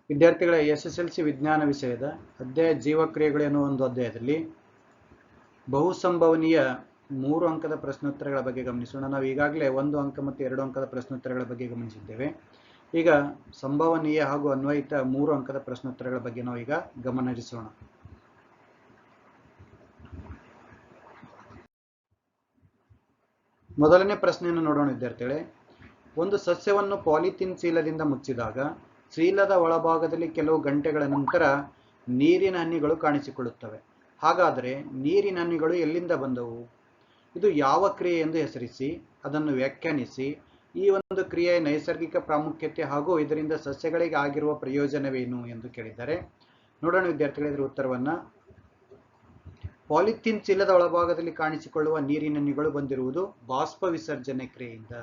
ವಿದ್ಯಾರ್ಥಿಗಳ SSLC ವಿಜ್ಞಾನ ವಿಷಯದ ಅಧ್ಯಾಯ ಜೀವಕ್ರಿಯೆಗಳು ಎನ್ನುವ ಒಂದು ಅಧ್ಯಾಯದಲ್ಲಿ ಬಹುಸಂಭವನೀಯ 3 ಅಂಕದ ಪ್ರಶ್ನೋತ್ತರಗಳ ಬಗ್ಗೆ ಗಮನಿಸೋಣ. ನಾವು ಈಗಾಗಲೇ 1 ಅಂಕ ಮತ್ತು 2 ಅಂಕದ ಪ್ರಶ್ನೋತ್ತರಗಳ ಬಗ್ಗೆ ಗಮನಿಸಿದ್ದೇವೆ. ಈಗ ಸಂಭವನೀಯ ಹಾಗೂ ಅನ್ವಯಿತ 3 ಅಂಕದ ಪ್ರಶ್ನೋತ್ತರಗಳ ಬಗ್ಗೆ ನಾವು ಈಗ ಗಮನಹರಿಸೋಣ. ಮೊದಲನೇ ಪ್ರಶ್ನೆಯನ್ನು ನೋಡೋಣ ವಿದ್ಯಾರ್ಥಿಗಳೇ. ಒಂದು ಸಸ್ಯವನ್ನು ಪಾಲಿಥೀನ್ ಚೀಲದಿಂದ ಮುಚ್ಚಿದಾಗ ಚೀಲದ ಒಳಭಾಗದಲ್ಲಿ ಕೆಲವು ಗಂಟೆಗಳ ನಂತರ ನೀರಿನ ಹನಿಗಳು ಕಾಣಿಸಿಕೊಳ್ಳುತ್ತವೆ. ಹಾಗಾದರೆ ನೀರಿನ ಹನಿಗಳು ಎಲ್ಲಿಂದ ಬಂದವು? ಇದು ಯಾವ ಕ್ರಿಯೆ ಎಂದು ಹೆಸರಿಸಿ ಅದನ್ನು ವ್ಯಾಖ್ಯಾನಿಸಿ. ಈ ಒಂದು ಕ್ರಿಯೆಯ ನೈಸರ್ಗಿಕ ಪ್ರಾಮುಖ್ಯತೆ ಹಾಗೂ ಇದರಿಂದ ಸಸ್ಯಗಳಿಗೆ ಆಗಿರುವ ಪ್ರಯೋಜನವೇನು ಎಂದು ಕೇಳಿದ್ದಾರೆ. ನೋಡೋಣ ವಿದ್ಯಾರ್ಥಿಗಳ ಇದರ ಉತ್ತರವನ್ನು. ಪಾಲಿಥೀನ್ ಚೀಲದ ಒಳಭಾಗದಲ್ಲಿ ಕಾಣಿಸಿಕೊಳ್ಳುವ ನೀರಿನ ಹನಿಗಳು ಬಂದಿರುವುದು ಬಾಷ್ಪ ವಿಸರ್ಜನೆ ಕ್ರಿಯೆಯಿಂದ.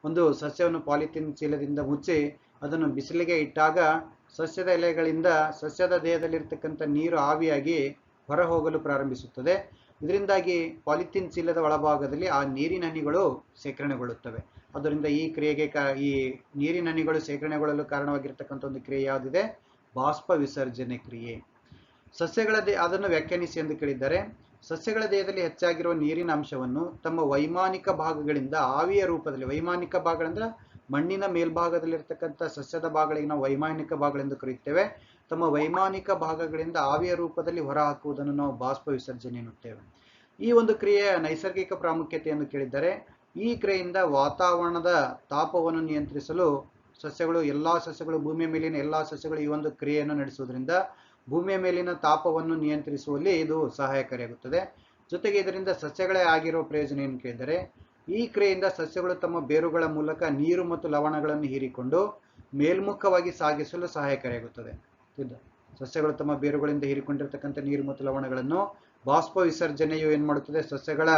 ಒಂದು ಸಸ್ಯವನ್ನು ಪಾಲಿಥೀನ್ ಚೀಲದಿಂದ ಮುಚ್ಚಿ ಅದನ್ನು ಬಿಸಿಲಿಗೆ ಇಟ್ಟಾಗ ಸಸ್ಯದ ಎಲೆಗಳಿಂದ ಸಸ್ಯದ ದೇಹದಲ್ಲಿರ್ತಕ್ಕಂಥ ನೀರು ಆವಿಯಾಗಿ ಹೊರ ಹೋಗಲು ಪ್ರಾರಂಭಿಸುತ್ತದೆ. ಇದರಿಂದಾಗಿ ಪಾಲಿಥೀನ್ ಚೀಲದ ಒಳಭಾಗದಲ್ಲಿ ಆ ನೀರಿನ ಹನಿಗಳು ಶೇಖರಣೆಗೊಳ್ಳುತ್ತವೆ. ಅದರಿಂದ ಈ ಕ್ರಿಯೆಗೆ ಈ ನೀರಿನ ಹನಿಗಳು ಶೇಖರಣೆಗೊಳ್ಳಲು ಕಾರಣವಾಗಿರ್ತಕ್ಕಂಥ ಒಂದು ಕ್ರಿಯೆ ಯಾವುದಿದೆ? ಬಾಷ್ಪ ವಿಸರ್ಜನೆ ಕ್ರಿಯೆ. ಸಸ್ಯಗಳ ಅದನ್ನು ವ್ಯಾಖ್ಯಾನಿಸಿ ಎಂದು ಕೇಳಿದ್ದಾರೆ. ಸಸ್ಯಗಳ ದೇಹದಲ್ಲಿ ಹೆಚ್ಚಾಗಿರುವ ನೀರಿನ ಅಂಶವನ್ನು ತಮ್ಮ ವೈಮಾನಿಕ ಭಾಗಗಳಿಂದ ಆವಿಯ ರೂಪದಲ್ಲಿ, ವೈಮಾನಿಕ ಭಾಗಗಳಂದ್ರೆ ಮಣ್ಣಿನ ಮೇಲ್ಭಾಗದಲ್ಲಿರ್ತಕ್ಕಂಥ ಸಸ್ಯದ ಭಾಗಗಳಿಗೆ ನಾವು ವೈಮಾನಿಕ ಭಾಗಗಳೆಂದು ಕರೆಯುತ್ತೇವೆ. ತಮ್ಮ ವೈಮಾನಿಕ ಭಾಗಗಳಿಂದ ಆವಿಯ ರೂಪದಲ್ಲಿ ಹೊರಹಾಕುವುದನ್ನು ನಾವು ಬಾಷ್ಪ ವಿಸರ್ಜನೆ ಎನ್ನುತ್ತೇವೆ. ಈ ಒಂದು ಕ್ರಿಯೆಯ ನೈಸರ್ಗಿಕ ಪ್ರಾಮುಖ್ಯತೆಯನ್ನು ಕೇಳಿದ್ದಾರೆ. ಈ ಕ್ರಿಯೆಯಿಂದ ವಾತಾವರಣದ ತಾಪವನ್ನು ನಿಯಂತ್ರಿಸಲು ಸಸ್ಯಗಳು, ಎಲ್ಲಾ ಸಸ್ಯಗಳು, ಭೂಮಿಯ ಮೇಲಿನ ಎಲ್ಲಾ ಸಸ್ಯಗಳು ಈ ಒಂದು ಕ್ರಿಯೆಯನ್ನು ನಡೆಸುವುದರಿಂದ ಭೂಮಿಯ ಮೇಲಿನ ತಾಪವನ್ನು ನಿಯಂತ್ರಿಸುವಲ್ಲಿ ಇದು ಸಹಾಯಕಾರಿಯಾಗುತ್ತದೆ. ಜೊತೆಗೆ ಇದರಿಂದ ಸಸ್ಯಗಳೇ ಆಗಿರುವ ಪ್ರಯೋಜನ ಏನು ಕೇಳಿದರೆ, ಈ ಕ್ರಿಯೆಯಿಂದ ಸಸ್ಯಗಳು ತಮ್ಮ ಬೇರುಗಳ ಮೂಲಕ ನೀರು ಮತ್ತು ಲವಣಗಳನ್ನು ಹೀರಿಕೊಂಡು ಮೇಲ್ಮುಖವಾಗಿ ಸಾಗಿಸಲು ಸಹಾಯಕಾರಿಯಾಗುತ್ತದೆ. ಸಸ್ಯಗಳು ತಮ್ಮ ಬೇರುಗಳಿಂದ ಹೀರಿಕೊಂಡಿರ್ತಕ್ಕಂಥ ನೀರು ಮತ್ತು ಲವಣಗಳನ್ನು ಬಾಷ್ಪ ವಿಸರ್ಜನೆಯು ಏನು ಮಾಡುತ್ತದೆ? ಸಸ್ಯಗಳ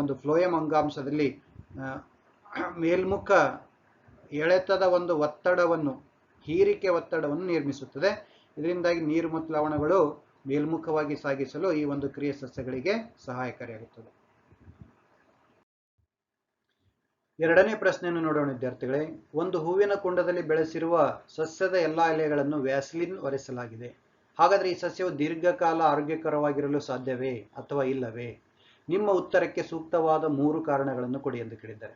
ಒಂದು ಫ್ಲೋಯಂ ಅಂಗಾಂಶದಲ್ಲಿ ಮೇಲ್ಮುಖ ಎಳೆತದ ಒಂದು ಒತ್ತಡವನ್ನು, ಹೀರಿಕೆ ಒತ್ತಡವನ್ನು ನಿರ್ಮಿಸುತ್ತದೆ. ಇದರಿಂದಾಗಿ ನೀರು ಮತ್ತು ಲವಣಗಳು ಮೇಲ್ಮುಖವಾಗಿ ಸಾಗಿಸಲು ಈ ಒಂದು ಕ್ರಿಯೆ ಸಸ್ಯಗಳಿಗೆ ಸಹಾಯಕಾರಿಯಾಗುತ್ತದೆ. ಎರಡನೇ ಪ್ರಶ್ನೆಯನ್ನು ನೋಡೋಣ ವಿದ್ಯಾರ್ಥಿಗಳೇ. ಒಂದು ಹೂವಿನ ಕುಂಡದಲ್ಲಿ ಬೆಳೆಸಿರುವ ಸಸ್ಯದ ಎಲ್ಲಾ ಎಲೆಗಳನ್ನು ವ್ಯಾಸಲಿನ್ ಒರೆಸಲಾಗಿದೆ. ಹಾಗಾದರೆ ಈ ಸಸ್ಯವು ದೀರ್ಘಕಾಲ ಆರೋಗ್ಯಕರವಾಗಿರಲು ಸಾಧ್ಯವೇ ಅಥವಾ ಇಲ್ಲವೇ? ನಿಮ್ಮ ಉತ್ತರಕ್ಕೆ ಸೂಕ್ತವಾದ 3 ಕಾರಣಗಳನ್ನು ಕೊಡಿ ಎಂದು ಕೇಳಿದ್ದಾರೆ.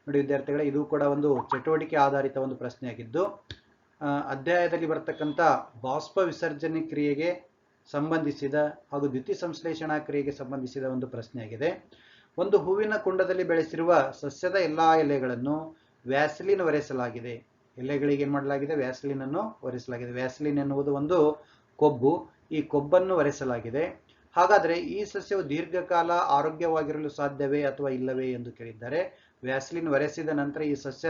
ನೋಡಿ ವಿದ್ಯಾರ್ಥಿಗಳೇ, ಇದು ಕೂಡ ಒಂದು ಚಟುವಟಿಕೆ ಆಧಾರಿತ ಒಂದು ಪ್ರಶ್ನೆಯಾಗಿದ್ದು ಅಧ್ಯಾಯದಲ್ಲಿ ಬರ್ತಕ್ಕಂಥ ಬಾಷ್ಪ ವಿಸರ್ಜನೆ ಕ್ರಿಯೆಗೆ ಸಂಬಂಧಿಸಿದ ಹಾಗೂ ದ್ಯುತಿ ಸಂಶ್ಲೇಷಣಾ ಕ್ರಿಯೆಗೆ ಸಂಬಂಧಿಸಿದ ಒಂದು ಪ್ರಶ್ನೆಯಾಗಿದೆ. ಒಂದು ಹೂವಿನ ಕುಂಡದಲ್ಲಿ ಬೆಳೆಸಿರುವ ಸಸ್ಯದ ಎಲ್ಲಾ ಎಲೆಗಳನ್ನು ವ್ಯಾಸಲಿನ್ ಒರೆಸಲಾಗಿದೆ. ಎಲೆಗಳಿಗೆ ಏನು ಮಾಡಲಾಗಿದೆ? ವ್ಯಾಸಲಿನ್ ಅನ್ನು ಒರೆಸಲಾಗಿದೆ. ವ್ಯಾಸಲಿನ್ ಎನ್ನುವುದು ಒಂದು ಕೊಬ್ಬು. ಈ ಕೊಬ್ಬನ್ನು ಒರೆಸಲಾಗಿದೆ. ಹಾಗಾದರೆ ಈ ಸಸ್ಯವು ದೀರ್ಘಕಾಲ ಆರೋಗ್ಯವಾಗಿರಲು ಸಾಧ್ಯವೇ ಅಥವಾ ಇಲ್ಲವೇ ಎಂದು ಕೇಳಿದ್ದಾರೆ. ವ್ಯಾಸಲಿನ್ ಒರೆಸಿದ ನಂತರ ಈ ಸಸ್ಯ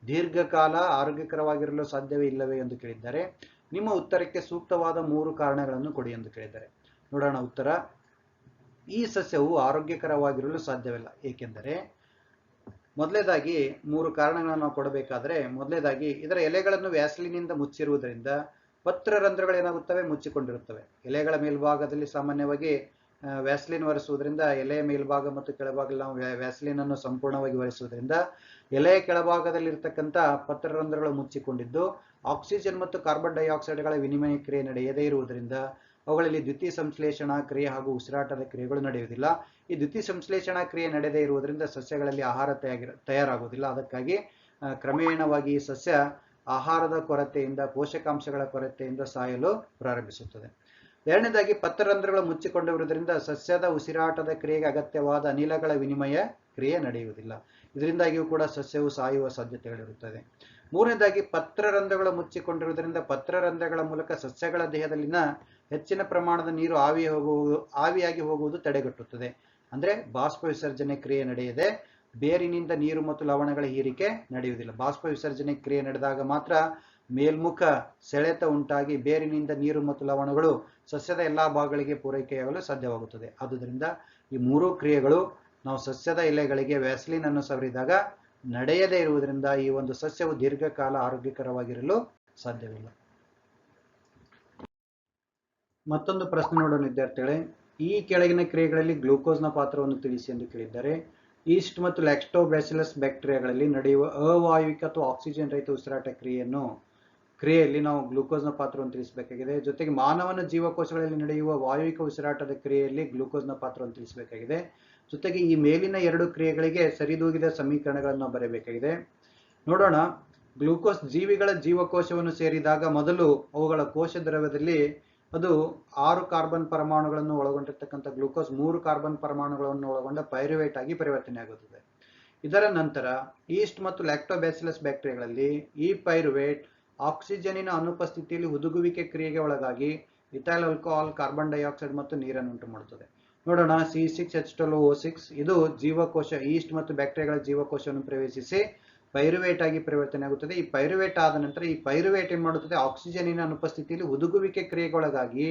ದೀರ್ಘಕಾಲ ಆರೋಗ್ಯಕರವಾಗಿರಲು ಸಾಧ್ಯವೇ ಇಲ್ಲವೇ ಎಂದು ಕೇಳಿದ್ದಾರೆ. ನಿಮ್ಮ ಉತ್ತರಕ್ಕೆ ಸೂಕ್ತವಾದ 3 ಕಾರಣಗಳನ್ನು ಕೊಡಿ ಎಂದು ಕೇಳಿದ್ದಾರೆ. ನೋಡೋಣ ಉತ್ತರ. ಈ ಸಸ್ಯವು ಆರೋಗ್ಯಕರವಾಗಿರಲು ಸಾಧ್ಯವಿಲ್ಲ. ಏಕೆಂದರೆ ಮೊದಲೇದಾಗಿ 3 ಕಾರಣಗಳನ್ನು ನಾವು ಕೊಡಬೇಕಾದ್ರೆ, ಮೊದಲೇದಾಗಿ ಇದರ ಎಲೆಗಳನ್ನು ವ್ಯಾಸಲಿನಿಂದ ಮುಚ್ಚಿರುವುದರಿಂದ ಪತ್ರರಂಧ್ರಗಳು ಏನಾಗುತ್ತವೆ? ಮುಚ್ಚಿಕೊಂಡಿರುತ್ತವೆ. ಎಲೆಗಳ ಮೇಲ್ಭಾಗದಲ್ಲಿ ಸಾಮಾನ್ಯವಾಗಿ ವ್ಯಾಸಲಿನ್ ಒರೆಸುವುದರಿಂದ ಎಲೆಯ ಮೇಲ್ಭಾಗ ಮತ್ತು ಕೆಳಭಾಗದಲ್ಲಿ ನಾವು ವ್ಯಾಸಲಿನ್ ಅನ್ನು ಸಂಪೂರ್ಣವಾಗಿ ಒರೆಸುವುದರಿಂದ ಎಲೆಯ ಕೆಳಭಾಗದಲ್ಲಿರ್ತಕ್ಕಂಥ ಪತ್ರರಂಧ್ರಗಳು ಮುಚ್ಚಿಕೊಂಡಿದ್ದು ಆಕ್ಸಿಜನ್ ಮತ್ತು ಕಾರ್ಬನ್ ಡೈಆಕ್ಸೈಡ್ಗಳ ವಿನಿಮಯ ಕ್ರಿಯೆ ನಡೆಯದೇ ಇರುವುದರಿಂದ ಅವುಗಳಲ್ಲಿ ದ್ಯುತಿ ಸಂಶ್ಲೇಷಣಾ ಕ್ರಿಯೆ ಹಾಗೂ ಉಸಿರಾಟದ ಕ್ರಿಯೆಗಳು ನಡೆಯುವುದಿಲ್ಲ. ಈ ದ್ಯುತಿ ಸಂಶ್ಲೇಷಣಾ ಕ್ರಿಯೆ ನಡೆಯದೇ ಇರುವುದರಿಂದ ಸಸ್ಯಗಳಲ್ಲಿ ಆಹಾರ ತಯಾರಾಗುವುದಿಲ್ಲ. ಅದಕ್ಕಾಗಿ ಕ್ರಮೇಣವಾಗಿ ಈ ಸಸ್ಯ ಆಹಾರದ ಕೊರತೆಯಿಂದ, ಪೋಷಕಾಂಶಗಳ ಕೊರತೆಯಿಂದ ಸಾಯಲು ಪ್ರಾರಂಭಿಸುತ್ತದೆ. ಎರಡನೇದಾಗಿ ಪತ್ರರಂಧ್ರಗಳು ಮುಚ್ಚಿಕೊಂಡಿರುವುದರಿಂದ ಸಸ್ಯದ ಉಸಿರಾಟದ ಕ್ರಿಯೆಗೆ ಅಗತ್ಯವಾದ ಅನಿಲಗಳ ವಿನಿಮಯ ಕ್ರಿಯೆ ನಡೆಯುವುದಿಲ್ಲ. ಇದರಿಂದಾಗಿಯೂ ಕೂಡ ಸಸ್ಯವು ಸಾಯುವ ಸಾಧ್ಯತೆಗಳಿರುತ್ತದೆ. ಮೂರನೇದಾಗಿ ಪತ್ರರಂಧ್ರಗಳು ಮುಚ್ಚಿಕೊಂಡಿರುವುದರಿಂದ ಪತ್ರರಂಧ್ರಗಳ ಮೂಲಕ ಸಸ್ಯಗಳ ದೇಹದಲ್ಲಿನ ಹೆಚ್ಚಿನ ಪ್ರಮಾಣದ ನೀರು ಆವಿಯಾಗಿ ಹೋಗುವುದು ತಡೆಗಟ್ಟುತ್ತದೆ. ಅಂದರೆ ಬಾಷ್ಪ ವಿಸರ್ಜನೆ ಕ್ರಿಯೆ ನಡೆಯದೆ ಬೇರಿನಿಂದ ನೀರು ಮತ್ತು ಲವಣಗಳ ಹೀರಿಕೆ ನಡೆಯುವುದಿಲ್ಲ. ಬಾಷ್ಪ ವಿಸರ್ಜನೆ ಕ್ರಿಯೆ ನಡೆದಾಗ ಮಾತ್ರ ಮೇಲ್ಮುಖ ಸೆಳೆತ ಉಂಟಾಗಿ ಬೇರಿನಿಂದ ನೀರು ಮತ್ತು ಲವಣಗಳು ಸಸ್ಯದ ಎಲ್ಲಾ ಭಾಗಗಳಿಗೆ ಪೂರೈಕೆಯಾಗಲು ಸಾಧ್ಯವಾಗುತ್ತದೆ. ಆದುದರಿಂದ ಈ 3 ಕ್ರಿಯೆಗಳು ನಾವು ಸಸ್ಯದ ಎಲೆಗಳಿಗೆ ವ್ಯಾಸಲಿನ್ ಅನ್ನು ಸವರಿದಾಗ ನಡೆಯದೇ ಇರುವುದರಿಂದ ಈ ಒಂದು ಸಸ್ಯವು ದೀರ್ಘಕಾಲ ಆರೋಗ್ಯಕರವಾಗಿರಲು ಸಾಧ್ಯವಿಲ್ಲ. ಮತ್ತೊಂದು ಪ್ರಶ್ನೆ ನೋಡೋಣ ವಿದ್ಯಾರ್ಥಿಗಳೇ. ಈ ಕೆಳಗಿನ ಕ್ರಿಯೆಗಳಲ್ಲಿ ಗ್ಲೂಕೋಸ್ನ ಪಾತ್ರವನ್ನು ತಿಳಿಸಿ ಎಂದು ಕೇಳಿದ್ದಾರೆ. ಈಸ್ಟ್ ಮತ್ತು ಲ್ಯಾಕ್ಟೋಬ್ಯಾಸಿಲಸ್ ಬ್ಯಾಕ್ಟೀರಿಯಾಗಳಲ್ಲಿ ನಡೆಯುವ ಅವಾಯವಿಕ ಅಥವಾ ಆಕ್ಸಿಜನ್ ರಹಿತ ಉಸಿರಾಟ ಕ್ರಿಯೆಯನ್ನು ಕ್ರಿಯೆಯಲ್ಲಿ ನಾವು ಗ್ಲೂಕೋಸ್ನ ಪಾತ್ರವನ್ನು ತಿಳಿಸಬೇಕಾಗಿದೆ. ಜೊತೆಗೆ ಮಾನವನ ಜೀವಕೋಶಗಳಲ್ಲಿ ನಡೆಯುವ ವಾಯುವಿಕ ಉಸಿರಾಟದ ಕ್ರಿಯೆಯಲ್ಲಿ ಗ್ಲೂಕೋಸ್ನ ಪಾತ್ರವನ್ನು ತಿಳಿಸಬೇಕಾಗಿದೆ. ಜೊತೆಗೆ ಈ ಮೇಲಿನ ಎರಡು ಕ್ರಿಯೆಗಳಿಗೆ ಸರಿದೂಗಿದ ಸಮೀಕರಣಗಳನ್ನು ಬರೆಯಬೇಕಾಗಿದೆ. ನೋಡೋಣ, ಗ್ಲೂಕೋಸ್ ಜೀವಿಗಳ ಜೀವಕೋಶವನ್ನು ಸೇರಿದಾಗ ಮೊದಲು ಅವುಗಳ ಕೋಶ ದ್ರವ್ಯದಲ್ಲಿ ಅದು 6 ಕಾರ್ಬನ್ ಪರಮಾಣುಗಳನ್ನು ಒಳಗೊಂಡಿರ್ತಕ್ಕಂಥ ಗ್ಲೂಕೋಸ್ 3 ಕಾರ್ಬನ್ ಪರಮಾಣುಗಳನ್ನು ಒಳಗೊಂಡ ಪೈರುವೇಟ್ ಆಗಿ ಪರಿವರ್ತನೆ ಆಗುತ್ತದೆ. ಇದರ ನಂತರ ಈಸ್ಟ್ ಮತ್ತು ಲ್ಯಾಕ್ಟೋಬ್ಯಾಸಿಲಸ್ ಬ್ಯಾಕ್ಟೀರಿಯಾಗಳಲ್ಲಿ ಈ ಪೈರುವೇಟ್ ಆಕ್ಸಿಜನ್ನಿನ ಅನುಪಸ್ಥಿತಿಯಲ್ಲಿ ಹುದುಗುವಿಕೆ ಕ್ರಿಯೆಗೆ ಒಳಗಾಗಿ ಇಥೈಲ್ ಆಲ್ಕೋಹಾಲ್, ಕಾರ್ಬನ್ ಡೈಆಕ್ಸೈಡ್ ಮತ್ತು ನೀರನ್ನು ಉಂಟು ಮಾಡುತ್ತದೆ. ನೋಡೋಣ, C6H12O6 ಇದು ಜೀವಕೋಶ ಈಸ್ಟ್ ಮತ್ತು ಬ್ಯಾಕ್ಟೀರಿಯಾಗಳ ಜೀವಕೋಶವನ್ನು ಪ್ರವೇಶಿಸಿ ಪೈರುವೇಟ್ ಆಗಿ ಪರಿವರ್ತನೆ ಆಗುತ್ತದೆ. ಈ ಪೈರುವೇಟ್ ಆದ ನಂತರ ಈ ಪೈರುವೇಟ್ ಏನ್ ಮಾಡುತ್ತದೆ, ಆಕ್ಸಿಜನ್ನಿನ ಅನುಪಸ್ಥಿತಿಯಲ್ಲಿ ಹುದುಗುವಿಕೆ ಕ್ರಿಯೆಗೊಳಗಾಗಿ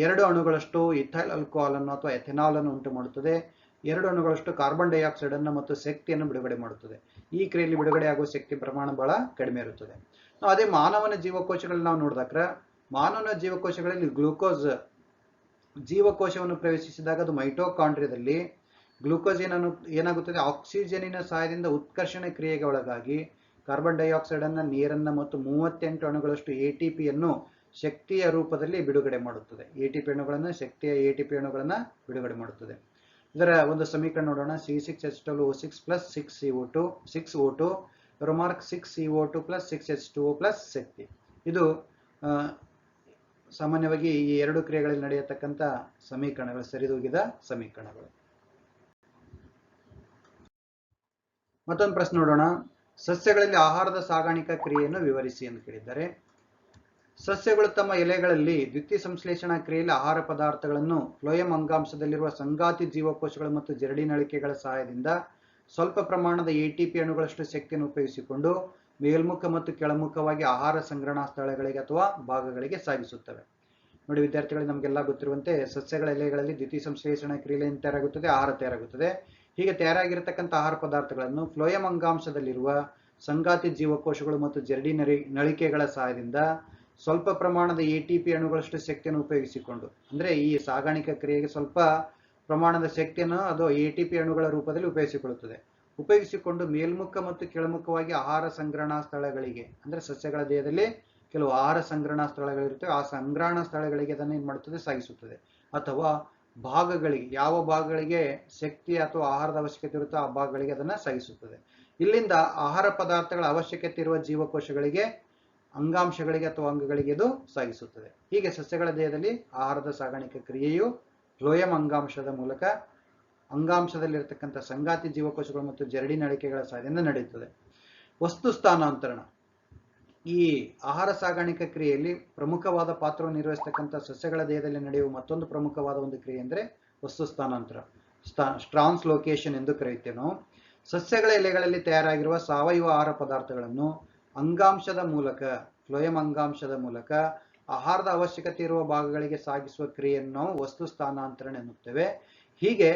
2 ಅಣುಗಳಷ್ಟು ಇಥೈಲ್ ಆಲ್ಕೋಹಾಲ್ ಅನ್ನು ಅಥವಾ ಎಥೆನಾಲ್ ಅನ್ನು ಉಂಟು ಮಾಡುತ್ತದೆ. 2 ಅಣುಗಳಷ್ಟು ಕಾರ್ಬನ್ ಡೈಆಕ್ಸೈಡ್ ಅನ್ನು ಮತ್ತು ಶಕ್ತಿಯನ್ನು ಬಿಡುಗಡೆ ಮಾಡುತ್ತದೆ. ಈ ಕ್ರಿಯೆಯಲ್ಲಿ ಬಿಡುಗಡೆ ಆಗುವ ಶಕ್ತಿ ಪ್ರಮಾಣ ಬಹಳ ಕಡಿಮೆ ಇರುತ್ತದೆ. ನಾವು ಅದೇ ಮಾನವನ ಜೀವಕೋಶಗಳಲ್ಲಿ ನಾವು ನೋಡಿದಾಗ ಮಾನವನ ಜೀವಕೋಶಗಳಲ್ಲಿ ಗ್ಲೂಕೋಸ್ ಜೀವಕೋಶವನ್ನು ಪ್ರವೇಶಿಸಿದಾಗ ಅದು ಮೈಟೋಕಾಂಡ್ರಿಯಾದಲ್ಲಿ ಗ್ಲೂಕೋಸ್ ಏನಾಗುತ್ತದೆ, ಆಕ್ಸಿಜನ್ನಿನ ಸಹಾಯದಿಂದ ಉತ್ಕರ್ಷಣ ಕ್ರಿಯೆಗೆ ಒಳಗಾಗಿ ಕಾರ್ಬನ್ ಡೈಆಕ್ಸೈಡ್ ಅನ್ನ, ನೀರನ್ನ ಮತ್ತು 38 ಅಣುಗಳಷ್ಟು ATP ಯನ್ನು ಶಕ್ತಿಯ ರೂಪದಲ್ಲಿ ಬಿಡುಗಡೆ ಮಾಡುತ್ತದೆ. ಶಕ್ತಿಯ ATP ಅಣುಗಳನ್ನ ಬಿಡುಗಡೆ ಮಾಡುತ್ತದೆ. ಇದರ ಒಂದು ಸಮೀಕರಣ ನೋಡೋಣ, C6H12O6 plus 6O2 remark 6CO2 plus 6H2O plus ಶಕ್ತಿ. ಇದು ಸಾಮಾನ್ಯವಾಗಿ ಈ ಎರಡು ಕ್ರಿಯೆಗಳಲ್ಲಿ ನಡೆಯತಕ್ಕಂಥ ಸಮೀಕರಣಗಳು, ಸರಿದೂಗಿದ ಸಮೀಕರಣಗಳು. ಮತ್ತೊಂದು ಪ್ರಶ್ನೆ ನೋಡೋಣ, ಸಸ್ಯಗಳಲ್ಲಿ ಆಹಾರದ ಸಾಗಾಣಿಕಾ ಕ್ರಿಯೆಯನ್ನು ವಿವರಿಸಿ ಎಂದು ಕೇಳಿದ್ದಾರೆ. ಸಸ್ಯಗಳು ತಮ್ಮ ಎಲೆಗಳಲ್ಲಿ ದ್ವಿತೀಯ ಸಂಶ್ಲೇಷಣಾ ಕ್ರಿಯೆಯಲ್ಲಿ ಆಹಾರ ಪದಾರ್ಥಗಳನ್ನು ಫ್ಲೋಯಂ ಅಂಗಾಂಶದಲ್ಲಿರುವ ಸಂಗಾತಿ ಜೀವಕೋಶಗಳು ಮತ್ತು ಜರಡಿನಳಿಕೆಗಳ ಸಹಾಯದಿಂದ ಸ್ವಲ್ಪ ಪ್ರಮಾಣದ ATP ಅಣುಗಳಷ್ಟು ಶಕ್ತಿಯನ್ನು ಉಪಯೋಗಿಸಿಕೊಂಡು ಮೇಲ್ಮುಖ ಮತ್ತು ಕೆಳಮುಖವಾಗಿ ಆಹಾರ ಸಂಗ್ರಹಣಾ ಸ್ಥಳಗಳಿಗೆ ಅಥವಾ ಭಾಗಗಳಿಗೆ ಸಾಗಿಸುತ್ತವೆ. ನೋಡಿ ವಿದ್ಯಾರ್ಥಿಗಳಿಗೆ, ನಮಗೆಲ್ಲ ಗೊತ್ತಿರುವಂತೆ ಸಸ್ಯಗಳ ಎಲೆಗಳಲ್ಲಿ ದ್ವಿತೀಯ ಸಂಶ್ಲೇಷಣಾ ಕ್ರಿಯೆಯಲ್ಲಿ ತಯಾರಾಗುತ್ತದೆ, ಆಹಾರ ತಯಾರಾಗುತ್ತದೆ. ಹೀಗೆ ತಯಾರಾಗಿರತಕ್ಕಂಥ ಆಹಾರ ಪದಾರ್ಥಗಳನ್ನು ಫ್ಲೋಯಂ ಅಂಗಾಂಶದಲ್ಲಿರುವ ಸಂಗಾತಿ ಜೀವಕೋಶಗಳು ಮತ್ತು ಜರಡಿ ನಳಿಕೆಗಳ ಸಹಾಯದಿಂದ ಸ್ವಲ್ಪ ಪ್ರಮಾಣದ ATP ಅಣುಗಳಷ್ಟು ಶಕ್ತಿಯನ್ನು ಉಪಯೋಗಿಸಿಕೊಂಡು, ಅಂದ್ರೆ ಈ ಸಾಗಾಣಿಕಾ ಕ್ರಿಯೆಗೆ ಸ್ವಲ್ಪ ಪ್ರಮಾಣದ ಶಕ್ತಿಯನ್ನು ಅದು ATP ಅಣುಗಳ ರೂಪದಲ್ಲಿ ಉಪಯೋಗಿಸಿಕೊಂಡು ಮೇಲ್ಮುಖ ಮತ್ತು ಕೆಳಮುಖವಾಗಿ ಆಹಾರ ಸಂಗ್ರಹಣಾ ಸ್ಥಳಗಳಿಗೆ, ಅಂದ್ರೆ ಸಸ್ಯಗಳ ದೇಹದಲ್ಲಿ ಕೆಲವು ಆಹಾರ ಸಂಗ್ರಹಣಾ ಸ್ಥಳಗಳಿರುತ್ತವೆ, ಆ ಸಂಗ್ರಹಣಾ ಸ್ಥಳಗಳಿಗೆ ಅದನ್ನು ಏನ್ ಮಾಡುತ್ತದೆ, ಸಾಗಿಸುತ್ತದೆ. ಅಥವಾ ಭಾಗಗಳಿಗೆ, ಯಾವ ಭಾಗಗಳಿಗೆ ಶಕ್ತಿ ಅಥವಾ ಆಹಾರದ ಅವಶ್ಯಕತೆ ಇರುತ್ತೋ ಆ ಭಾಗಗಳಿಗೆ ಅದನ್ನ ಸಾಗಿಸುತ್ತದೆ. ಇಲ್ಲಿಂದ ಆಹಾರ ಪದಾರ್ಥಗಳ ಅವಶ್ಯಕತೆ ಇರುವ ಜೀವಕೋಶಗಳಿಗೆ, ಅಂಗಾಂಶಗಳಿಗೆ ಅಥವಾ ಅಂಗಗಳಿಗೆ ಇದು ಸಾಗಿಸುತ್ತದೆ. ಹೀಗೆ ಸಸ್ಯಗಳ ದೇಹದಲ್ಲಿ ಆಹಾರದ ಸಾಗಾಣಿಕೆ ಕ್ರಿಯೆಯು ಫ್ಲೋಯಂ ಅಂಗಾಂಶದ ಮೂಲಕ ಅಂಗಾಂಶದಲ್ಲಿರತಕ್ಕಂಥ ಸಂಗಾತಿ ಜೀವಕೋಶಗಳು ಮತ್ತು ಜರಡಿ ನಳಿಕೆಗಳ ಸಹಾಯದಿಂದ ನಡೆಯುತ್ತದೆ. ವಸ್ತು ಸ್ಥಾನಾಂತರಣ, ಈ ಆಹಾರ ಸಾಗಾಣಿಕಾ ಕ್ರಿಯೆಯಲ್ಲಿ ಪ್ರಮುಖವಾದ ಪಾತ್ರವನ್ನು ನಿರ್ವಹಿಸತಕ್ಕಂಥ ಸಸ್ಯಗಳ ದೇಹದಲ್ಲಿ ನಡೆಯುವ ಮತ್ತೊಂದು ಪ್ರಮುಖವಾದ ಒಂದು ಕ್ರಿಯೆ ಅಂದರೆ ವಸ್ತು ಸ್ಥಾನಾಂತರ, ಟ್ರಾನ್ಸ್ಲೋಕೇಶನ್ ಎಂದು ಕರೆಯುತ್ತೇವೆ ನಾವು. ಸಸ್ಯಗಳ ಎಲೆಗಳಲ್ಲಿ ತಯಾರಾಗಿರುವ ಸಾವಯವ ಆಹಾರ ಪದಾರ್ಥಗಳನ್ನು ಅಂಗಾಂಶದ ಮೂಲಕ, ಫ್ಲೋಯಂ ಅಂಗಾಂಶದ ಮೂಲಕ ಆಹಾರದ ಅವಶ್ಯಕತೆ ಇರುವ ಭಾಗಗಳಿಗೆ ಸಾಗಿಸುವ ಕ್ರಿಯೆಯನ್ನು ನಾವು ವಸ್ತು ಸ್ಥಾನಾಂತರಣ ಎನ್ನುತ್ತೇವೆ. ಹೀಗೆ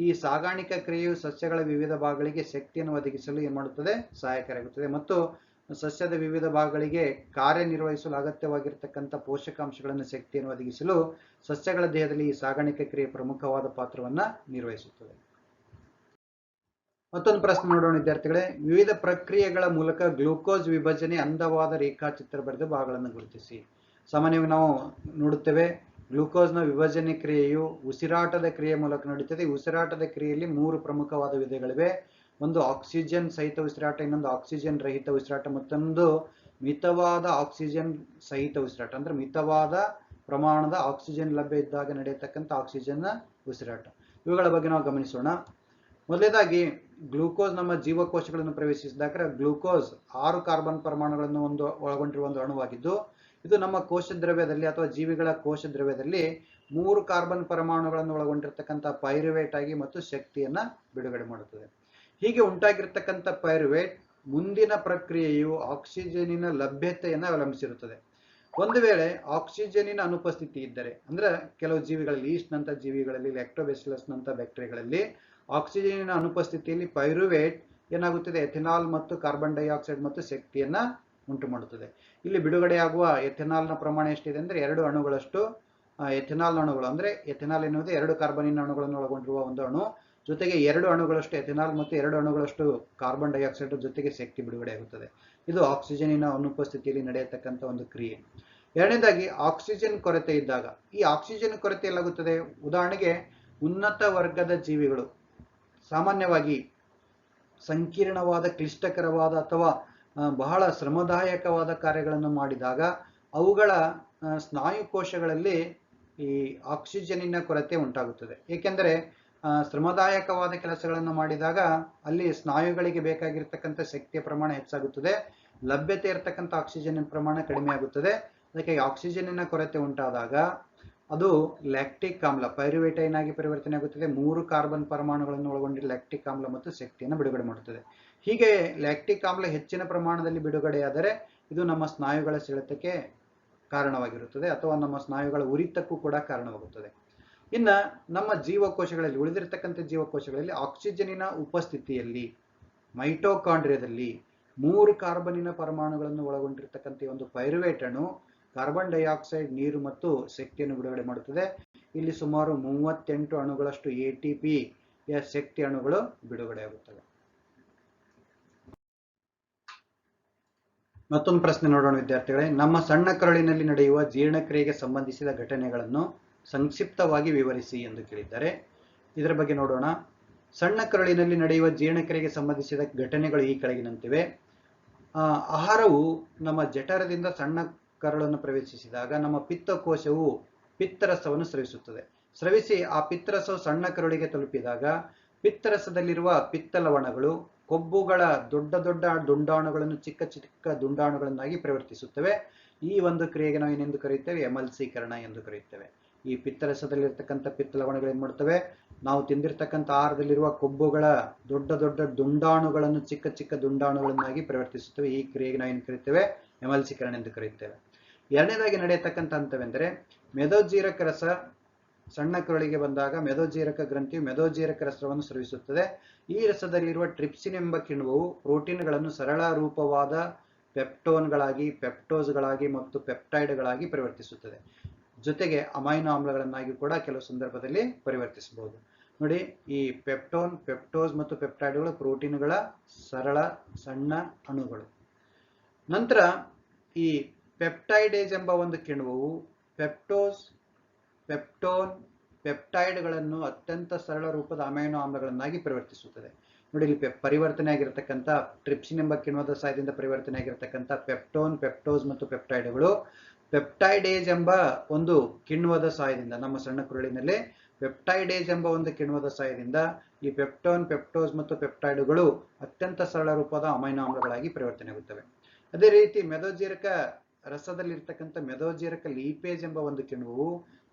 ಈ ಸಾಗಾಣಿಕಾ ಕ್ರಿಯೆಯು ಸಸ್ಯಗಳ ವಿವಿಧ ಭಾಗಗಳಿಗೆ ಶಕ್ತಿಯನ್ನು ಒದಗಿಸಲು ಏನ್ ಮಾಡುತ್ತದೆ, ಸಹಾಯಕರಾಗುತ್ತದೆ ಮತ್ತು ಸಸ್ಯದ ವಿವಿಧ ಭಾಗಗಳಿಗೆ ಕಾರ್ಯನಿರ್ವಹಿಸಲು ಅಗತ್ಯವಾಗಿರ್ತಕ್ಕಂಥ ಪೋಷಕಾಂಶಗಳನ್ನು, ಶಕ್ತಿಯನ್ನು ಒದಗಿಸಲು ಸಸ್ಯಗಳ ದೇಹದಲ್ಲಿ ಈ ಸಾಗಾಣಿಕಾ ಕ್ರಿಯೆ ಪ್ರಮುಖವಾದ ಪಾತ್ರವನ್ನ ನಿರ್ವಹಿಸುತ್ತದೆ. ಮತ್ತೊಂದು ಪ್ರಶ್ನೆ ನೋಡೋಣ ವಿದ್ಯಾರ್ಥಿಗಳೇ, ವಿವಿಧ ಪ್ರಕ್ರಿಯೆಗಳ ಮೂಲಕ ಗ್ಲೂಕೋಸ್ ವಿಭಜನೆ ಅಂದವಾದ ರೇಖಾಚಿತ್ರ ಬರೆದ ಭಾಗಗಳನ್ನು ಗುರುತಿಸಿ. ಸಾಮಾನ್ಯವಾಗಿ ನಾವು ನೋಡುತ್ತೇವೆ, ಗ್ಲೂಕೋಸ್ನ ವಿಭಜನೆ ಕ್ರಿಯೆಯು ಉಸಿರಾಟದ ಕ್ರಿಯೆ ಮೂಲಕ ನಡೀತದೆ. ಉಸಿರಾಟದ ಕ್ರಿಯೆಯಲ್ಲಿ 3 ಪ್ರಮುಖವಾದ ವಿಧಗಳಿವೆ. ಒಂದು ಆಕ್ಸಿಜನ್ ಸಹಿತ ಉಸಿರಾಟ, ಇನ್ನೊಂದು ಆಕ್ಸಿಜನ್ ರಹಿತ ಉಸಿರಾಟ, ಮತ್ತೊಂದು ಮಿತವಾದ ಆಕ್ಸಿಜನ್ ಸಹಿತ ಉಸಿರಾಟ, ಅಂದ್ರೆ ಮಿತವಾದ ಪ್ರಮಾಣದ ಆಕ್ಸಿಜನ್ ಲಭ್ಯ ಇದ್ದಾಗ ನಡೆಯತಕ್ಕಂಥ ಆಕ್ಸಿಜನ್ನ ಉಸಿರಾಟ. ಇವುಗಳ ಬಗ್ಗೆ ನಾವು ಗಮನಿಸೋಣ. ಮೊದಲನೇದಾಗಿ ಗ್ಲೂಕೋಸ್ ನಮ್ಮ ಜೀವಕೋಶಗಳನ್ನು ಪ್ರವೇಶಿಸಿದಾಗ ಗ್ಲೂಕೋಸ್ 6 ಕಾರ್ಬನ್ ಪರಮಾಣುಗಳನ್ನು ಒಳಗೊಂಡಿರುವ ಒಂದು ಅಣುವಾಗಿದ್ದು, ಇದು ನಮ್ಮ ಕೋಶ ದ್ರವ್ಯದಲ್ಲಿ ಅಥವಾ ಜೀವಿಗಳ ಕೋಶ ದ್ರವ್ಯದಲ್ಲಿ 3 ಕಾರ್ಬನ್ ಪರಮಾಣುಗಳನ್ನು ಒಳಗೊಂಡಿರ್ತಕ್ಕಂಥ ಪೈರುವೇಟ್ ಆಗಿ ಮತ್ತು ಶಕ್ತಿಯನ್ನ ಬಿಡುಗಡೆ ಮಾಡುತ್ತದೆ. ಹೀಗೆ ಉಂಟಾಗಿರ್ತಕ್ಕಂಥ ಪೈರುವೇಟ್ ಮುಂದಿನ ಪ್ರಕ್ರಿಯೆಯು ಆಕ್ಸಿಜನ್ನಿನ ಲಭ್ಯತೆಯನ್ನು ಅವಲಂಬಿಸಿರುತ್ತದೆ. ಒಂದು ವೇಳೆ ಆಕ್ಸಿಜನ್ನಿನ ಅನುಪಸ್ಥಿತಿ ಇದ್ದರೆ, ಅಂದ್ರೆ ಕೆಲವು ಜೀವಿಗಳಲ್ಲಿ, ಈಸ್ಟ್ ನಂತ ಜೀವಿಗಳಲ್ಲಿ, ಲ್ಯಾಕ್ಟೋಬ್ಯಾಸಿಲಸ್ ನಂತ ಬ್ಯಾಕ್ಟೀರಿಯಾಗಳಲ್ಲಿ ಆಕ್ಸಿಜನ್ನಿನ ಅನುಪಸ್ಥಿತಿಯಲ್ಲಿ ಪೈರುವೇಟ್ ಏನಾಗುತ್ತದೆ, ಎಥೆನಾಲ್ ಮತ್ತು ಕಾರ್ಬನ್ ಡೈಆಕ್ಸೈಡ್ ಮತ್ತು ಶಕ್ತಿಯನ್ನ ಉಂಟು ಮಾಡುತ್ತದೆ. ಇಲ್ಲಿ ಬಿಡುಗಡೆಯಾಗುವ ಎಥೆನಾಲ್ನ ಪ್ರಮಾಣ ಎಷ್ಟಿದೆ ಅಂದ್ರೆ 2 ಅಣುಗಳಷ್ಟು ಎಥೆನಾಲ್ ಅಣುಗಳು, ಅಂದ್ರೆ ಎಥೆನಾಲ್ ಎನ್ನುವುದು 2 ಕಾರ್ಬನಿನ ಅಣುಗಳನ್ನು ಒಳಗೊಂಡಿರುವ ಒಂದು ಅಣು. ಜೊತೆಗೆ 2 ಅಣುಗಳಷ್ಟು ಎಥೆನಾಲ್ ಮತ್ತು 2 ಅಣುಗಳಷ್ಟು ಕಾರ್ಬನ್ ಡೈಆಕ್ಸೈಡ್ ಜೊತೆಗೆ ಶಕ್ತಿ ಬಿಡುಗಡೆಯಾಗುತ್ತದೆ. ಇದು ಆಕ್ಸಿಜನಿನ ಅನುಪಸ್ಥಿತಿಯಲ್ಲಿ ನಡೆಯತಕ್ಕಂಥ ಒಂದು ಕ್ರಿಯೆ. ಎರಡನೇದಾಗಿ ಆಕ್ಸಿಜನ್ ಕೊರತೆ ಇದ್ದಾಗ, ಈ ಆಕ್ಸಿಜನ್ ಕೊರತೆ ಎಲ್ಲಾಗುತ್ತದೆ? ಉದಾಹರಣೆಗೆ ಉನ್ನತ ವರ್ಗದ ಜೀವಿಗಳು ಸಾಮಾನ್ಯವಾಗಿ ಸಂಕೀರ್ಣವಾದ, ಕ್ಲಿಷ್ಟಕರವಾದ ಅಥವಾ ಬಹಳ ಶ್ರಮದಾಯಕವಾದ ಕಾರ್ಯಗಳನ್ನು ಮಾಡಿದಾಗ ಅವುಗಳ ಸ್ನಾಯು ಕೋಶಗಳಲ್ಲಿ ಈ ಆಕ್ಸಿಜನಿನ ಕೊರತೆ ಉಂಟಾಗುತ್ತದೆ. ಏಕೆಂದರೆ ಶ್ರಮದಾಯಕವಾದ ಕೆಲಸಗಳನ್ನು ಮಾಡಿದಾಗ ಅಲ್ಲಿ ಸ್ನಾಯುಗಳಿಗೆ ಬೇಕಾಗಿರ್ತಕ್ಕಂಥ ಶಕ್ತಿಯ ಪ್ರಮಾಣ ಹೆಚ್ಚಾಗುತ್ತದೆ, ಲಭ್ಯತೆ ಇರತಕ್ಕಂಥ ಆಕ್ಸಿಜನ್ ಪ್ರಮಾಣ ಕಡಿಮೆ ಆಗುತ್ತದೆ. ಅದಕ್ಕೆ ಆಕ್ಸಿಜನಿನ ಕೊರತೆ ಉಂಟಾದಾಗ ಅದು ಲ್ಯಾಕ್ಟಿಕ್ ಆಮ್ಲ, ಪೈರುವೇಟೈನ್ ಆಗಿ ಪರಿವರ್ತನೆ ಆಗುತ್ತದೆ. 3 ಕಾರ್ಬನ್ ಪರಮಾಣುಗಳನ್ನು ಒಳಗೊಂಡಿರುವ ಲ್ಯಾಕ್ಟಿಕ್ ಆಮ್ಲ ಮತ್ತು ಶಕ್ತಿಯನ್ನು ಬಿಡುಗಡೆ ಮಾಡುತ್ತದೆ. ಹೀಗೆ ಲ್ಯಾಕ್ಟಿಕ್ ಆಮ್ಲ ಹೆಚ್ಚಿನ ಪ್ರಮಾಣದಲ್ಲಿ ಬಿಡುಗಡೆಯಾದರೆ ಇದು ನಮ್ಮ ಸ್ನಾಯುಗಳ ಸೆಳೆತಕ್ಕೆ ಕಾರಣವಾಗಿರುತ್ತದೆ ಅಥವಾ ನಮ್ಮ ಸ್ನಾಯುಗಳ ಉರಿತಕ್ಕೂ ಕೂಡ ಕಾರಣವಾಗುತ್ತದೆ. ಇನ್ನ ನಮ್ಮ ಜೀವಕೋಶಗಳಲ್ಲಿ, ಉಳಿದಿರತಕ್ಕಂಥ ಜೀವಕೋಶಗಳಲ್ಲಿ ಆಕ್ಸಿಜನಿನ ಉಪಸ್ಥಿತಿಯಲ್ಲಿ ಮೈಟೋಕಾಂಡ್ರಿಯಾದಲ್ಲಿ 3 ಕಾರ್ಬನಿನ ಪರಮಾಣುಗಳನ್ನು ಒಳಗೊಂಡಿರ್ತಕ್ಕಂಥ ಒಂದು ಪೈರುವೇಟ್ ಅಣು ಕಾರ್ಬನ್ ಡೈಆಕ್ಸೈಡ್, ನೀರು ಮತ್ತು ಶಕ್ತಿಯನ್ನು ಬಿಡುಗಡೆ ಮಾಡುತ್ತದೆ. ಇಲ್ಲಿ ಸುಮಾರು 38 ಅಣುಗಳಷ್ಟು ATP ಶಕ್ತಿ ಅಣುಗಳು ಬಿಡುಗಡೆಯಾಗುತ್ತವೆ. ಮತ್ತೊಂದು ಪ್ರಶ್ನೆ ನೋಡೋಣ ವಿದ್ಯಾರ್ಥಿಗಳೇ. ನಮ್ಮ ಸಣ್ಣ ಕರುಳಿನಲ್ಲಿ ನಡೆಯುವ ಜೀರ್ಣಕ್ರಿಯೆಗೆ ಸಂಬಂಧಿಸಿದ ಘಟನೆಗಳನ್ನು ಸಂಕ್ಷಿಪ್ತವಾಗಿ ವಿವರಿಸಿ ಎಂದು ಕೇಳಿದ್ದಾರೆ. ಇದರ ಬಗ್ಗೆ ನೋಡೋಣ. ಸಣ್ಣ ಕರುಳಿನಲ್ಲಿ ನಡೆಯುವ ಜೀರ್ಣಕ್ರಿಯೆಗೆ ಸಂಬಂಧಿಸಿದ ಘಟನೆಗಳು ಈ ಕೆಳಗಿನಂತಿವೆ. ಆಹಾರವು ನಮ್ಮ ಜಠರದಿಂದ ಸಣ್ಣ ಕರುಳನ್ನು ಪ್ರವೇಶಿಸಿದಾಗ ನಮ್ಮ ಪಿತ್ತಕೋಶವು ಪಿತ್ತರಸವನ್ನು ಸ್ರವಿಸುತ್ತದೆ. ಸ್ರವಿಸಿ ಆ ಪಿತ್ತರಸವು ಸಣ್ಣ ಕರುಳಿಗೆ ತಲುಪಿದಾಗ ಪಿತ್ತರಸದಲ್ಲಿರುವ ಪಿತ್ತಲವಣಗಳು ಕೊಬ್ಬುಗಳ ದೊಡ್ಡ ದೊಡ್ಡ ದುಂಡಾಣುಗಳನ್ನು ಚಿಕ್ಕ ಚಿಕ್ಕ ದುಂಡಾಣುಗಳನ್ನಾಗಿ ಪರಿವರ್ತಿಸುತ್ತವೆ. ಈ ಒಂದು ಕ್ರಿಯೆಗೆ ನಾವು ಏನೆಂದು ಕರೆಯುತ್ತೇವೆ? ಎಮಲ್ಸೀಕರಣ ಎಂದು ಕರೆಯುತ್ತೇವೆ. ಈ ಪಿತ್ತರಸದಲ್ಲಿರ್ತಕ್ಕಂಥ ಪಿತ್ತಲವಣಗಳು ಏನ್ ಮಾಡ್ತವೆ? ನಾವು ತಿಂದಿರ್ತಕ್ಕಂಥ ಆಹಾರದಲ್ಲಿರುವ ಕೊಬ್ಬುಗಳ ದೊಡ್ಡ ದೊಡ್ಡ ದುಂಡಾಣುಗಳನ್ನು ಚಿಕ್ಕ ಚಿಕ್ಕ ದುಂಡಾಣುಗಳನ್ನಾಗಿ ಪರಿವರ್ತಿಸುತ್ತವೆ. ಈ ಕ್ರಿಯೆಗೆ ನಾವು ಏನು ಕರೆಯುತ್ತೇವೆ? ಎಮಲ್ಸೀಕರಣ ಎಂದು ಕರೆಯುತ್ತೇವೆ. ಎರಡನೇದಾಗಿ ನಡೆಯತಕ್ಕಂಥ ಹಂತವೆಂದರೆ ಮೆದೋಜೀರಕ ರಸ ಸಣ್ಣ ಕರುಳಿಗೆ ಬಂದಾಗ ಮೆದೋಜೀರಕ ಗ್ರಂಥಿಯು ಮೆದೋಜೀರಕ ರಸವನ್ನು ಸ್ರವಿಸುತ್ತದೆ. ಈ ರಸದಲ್ಲಿರುವ ಟ್ರಿಪ್ಸಿನ್ ಎಂಬ ಕಿಣ್ವವು ಪ್ರೋಟೀನ್ಗಳನ್ನು ಸರಳ ರೂಪವಾದ ಪೆಪ್ಟೋನ್ಗಳಾಗಿ, ಪೆಪ್ಟೋಸ್ಗಳಾಗಿ ಮತ್ತು ಪೆಪ್ಟೈಡ್ಗಳಾಗಿ ಪರಿವರ್ತಿಸುತ್ತದೆ. ಜೊತೆಗೆ ಅಮೈನೋ ಆಮ್ಲಗಳನ್ನಾಗಿ ಕೂಡ ಕೆಲವು ಸಂದರ್ಭದಲ್ಲಿ ಪರಿವರ್ತಿಸಬಹುದು. ನೋಡಿ, ಈ ಪೆಪ್ಟೋನ್, ಪೆಪ್ಟೋಸ್ ಮತ್ತು ಪೆಪ್ಟೈಡ್ಗಳು ಪ್ರೋಟೀನ್ಗಳ ಸರಳ ಸಣ್ಣ ಅಣುಗಳು. ನಂತರ ಈ ಪೆಪ್ಟೈಡೇಸ್ ಎಂಬ ಒಂದು ಕಿಣ್ವವು ಪೆಪ್ಟೋಸ್, ಪೆಪ್ಟೋನ್, ಪೆಪ್ಟೈಡ್ಗಳನ್ನು ಅತ್ಯಂತ ಸರಳ ರೂಪದ ಅಮೈನೋ ಆಮ್ಲಗಳನ್ನಾಗಿ ಪರಿವರ್ತಿಸುತ್ತದೆ. ನೋಡಿ, ಇಲ್ಲಿ ಪರಿವರ್ತನೆ ಆಗಿರತಕ್ಕಂಥ ಟ್ರಿಪ್ಸಿನ್ ಎಂಬ ಕಿಣ್ವದ ಸಹಾಯದಿಂದ ಪರಿವರ್ತನೆ ಆಗಿರತಕ್ಕಂಥ ಪೆಪ್ಟೋನ್, ಪೆಪ್ಟೋಸ್ ಮತ್ತು ಪೆಪ್ಟೈಡ್ಗಳು ಪೆಪ್ಟೈಡೇಸ್ ಎಂಬ ಒಂದು ಕಿಣ್ವದ ಸಹಾಯದಿಂದ, ನಮ್ಮ ಸಣ್ಣ ಕರುಳಿನಲ್ಲಿ ಪೆಪ್ಟೈಡೇಸ್ ಎಂಬ ಒಂದು ಕಿಣ್ವದ ಸಹಾಯದಿಂದ ಈ ಪೆಪ್ಟೋನ್, ಪೆಪ್ಟೋಸ್ ಮತ್ತು ಪೆಪ್ಟೈಡ್ಗಳು ಅತ್ಯಂತ ಸರಳ ರೂಪದ ಅಮೈನೋ ಆಮ್ಲಗಳಾಗಿ ಪರಿವರ್ತನೆ ಆಗುತ್ತವೆ. ಅದೇ ರೀತಿ ಮೆದೋಜೀರಕ ರಸದಲ್ಲಿರ್ತಕ್ಕಂಥ ಮೆದೋಜೀರಕ ಲೀಪೇಜ್ ಎಂಬ ಒಂದು ಕಿಣ್ವವು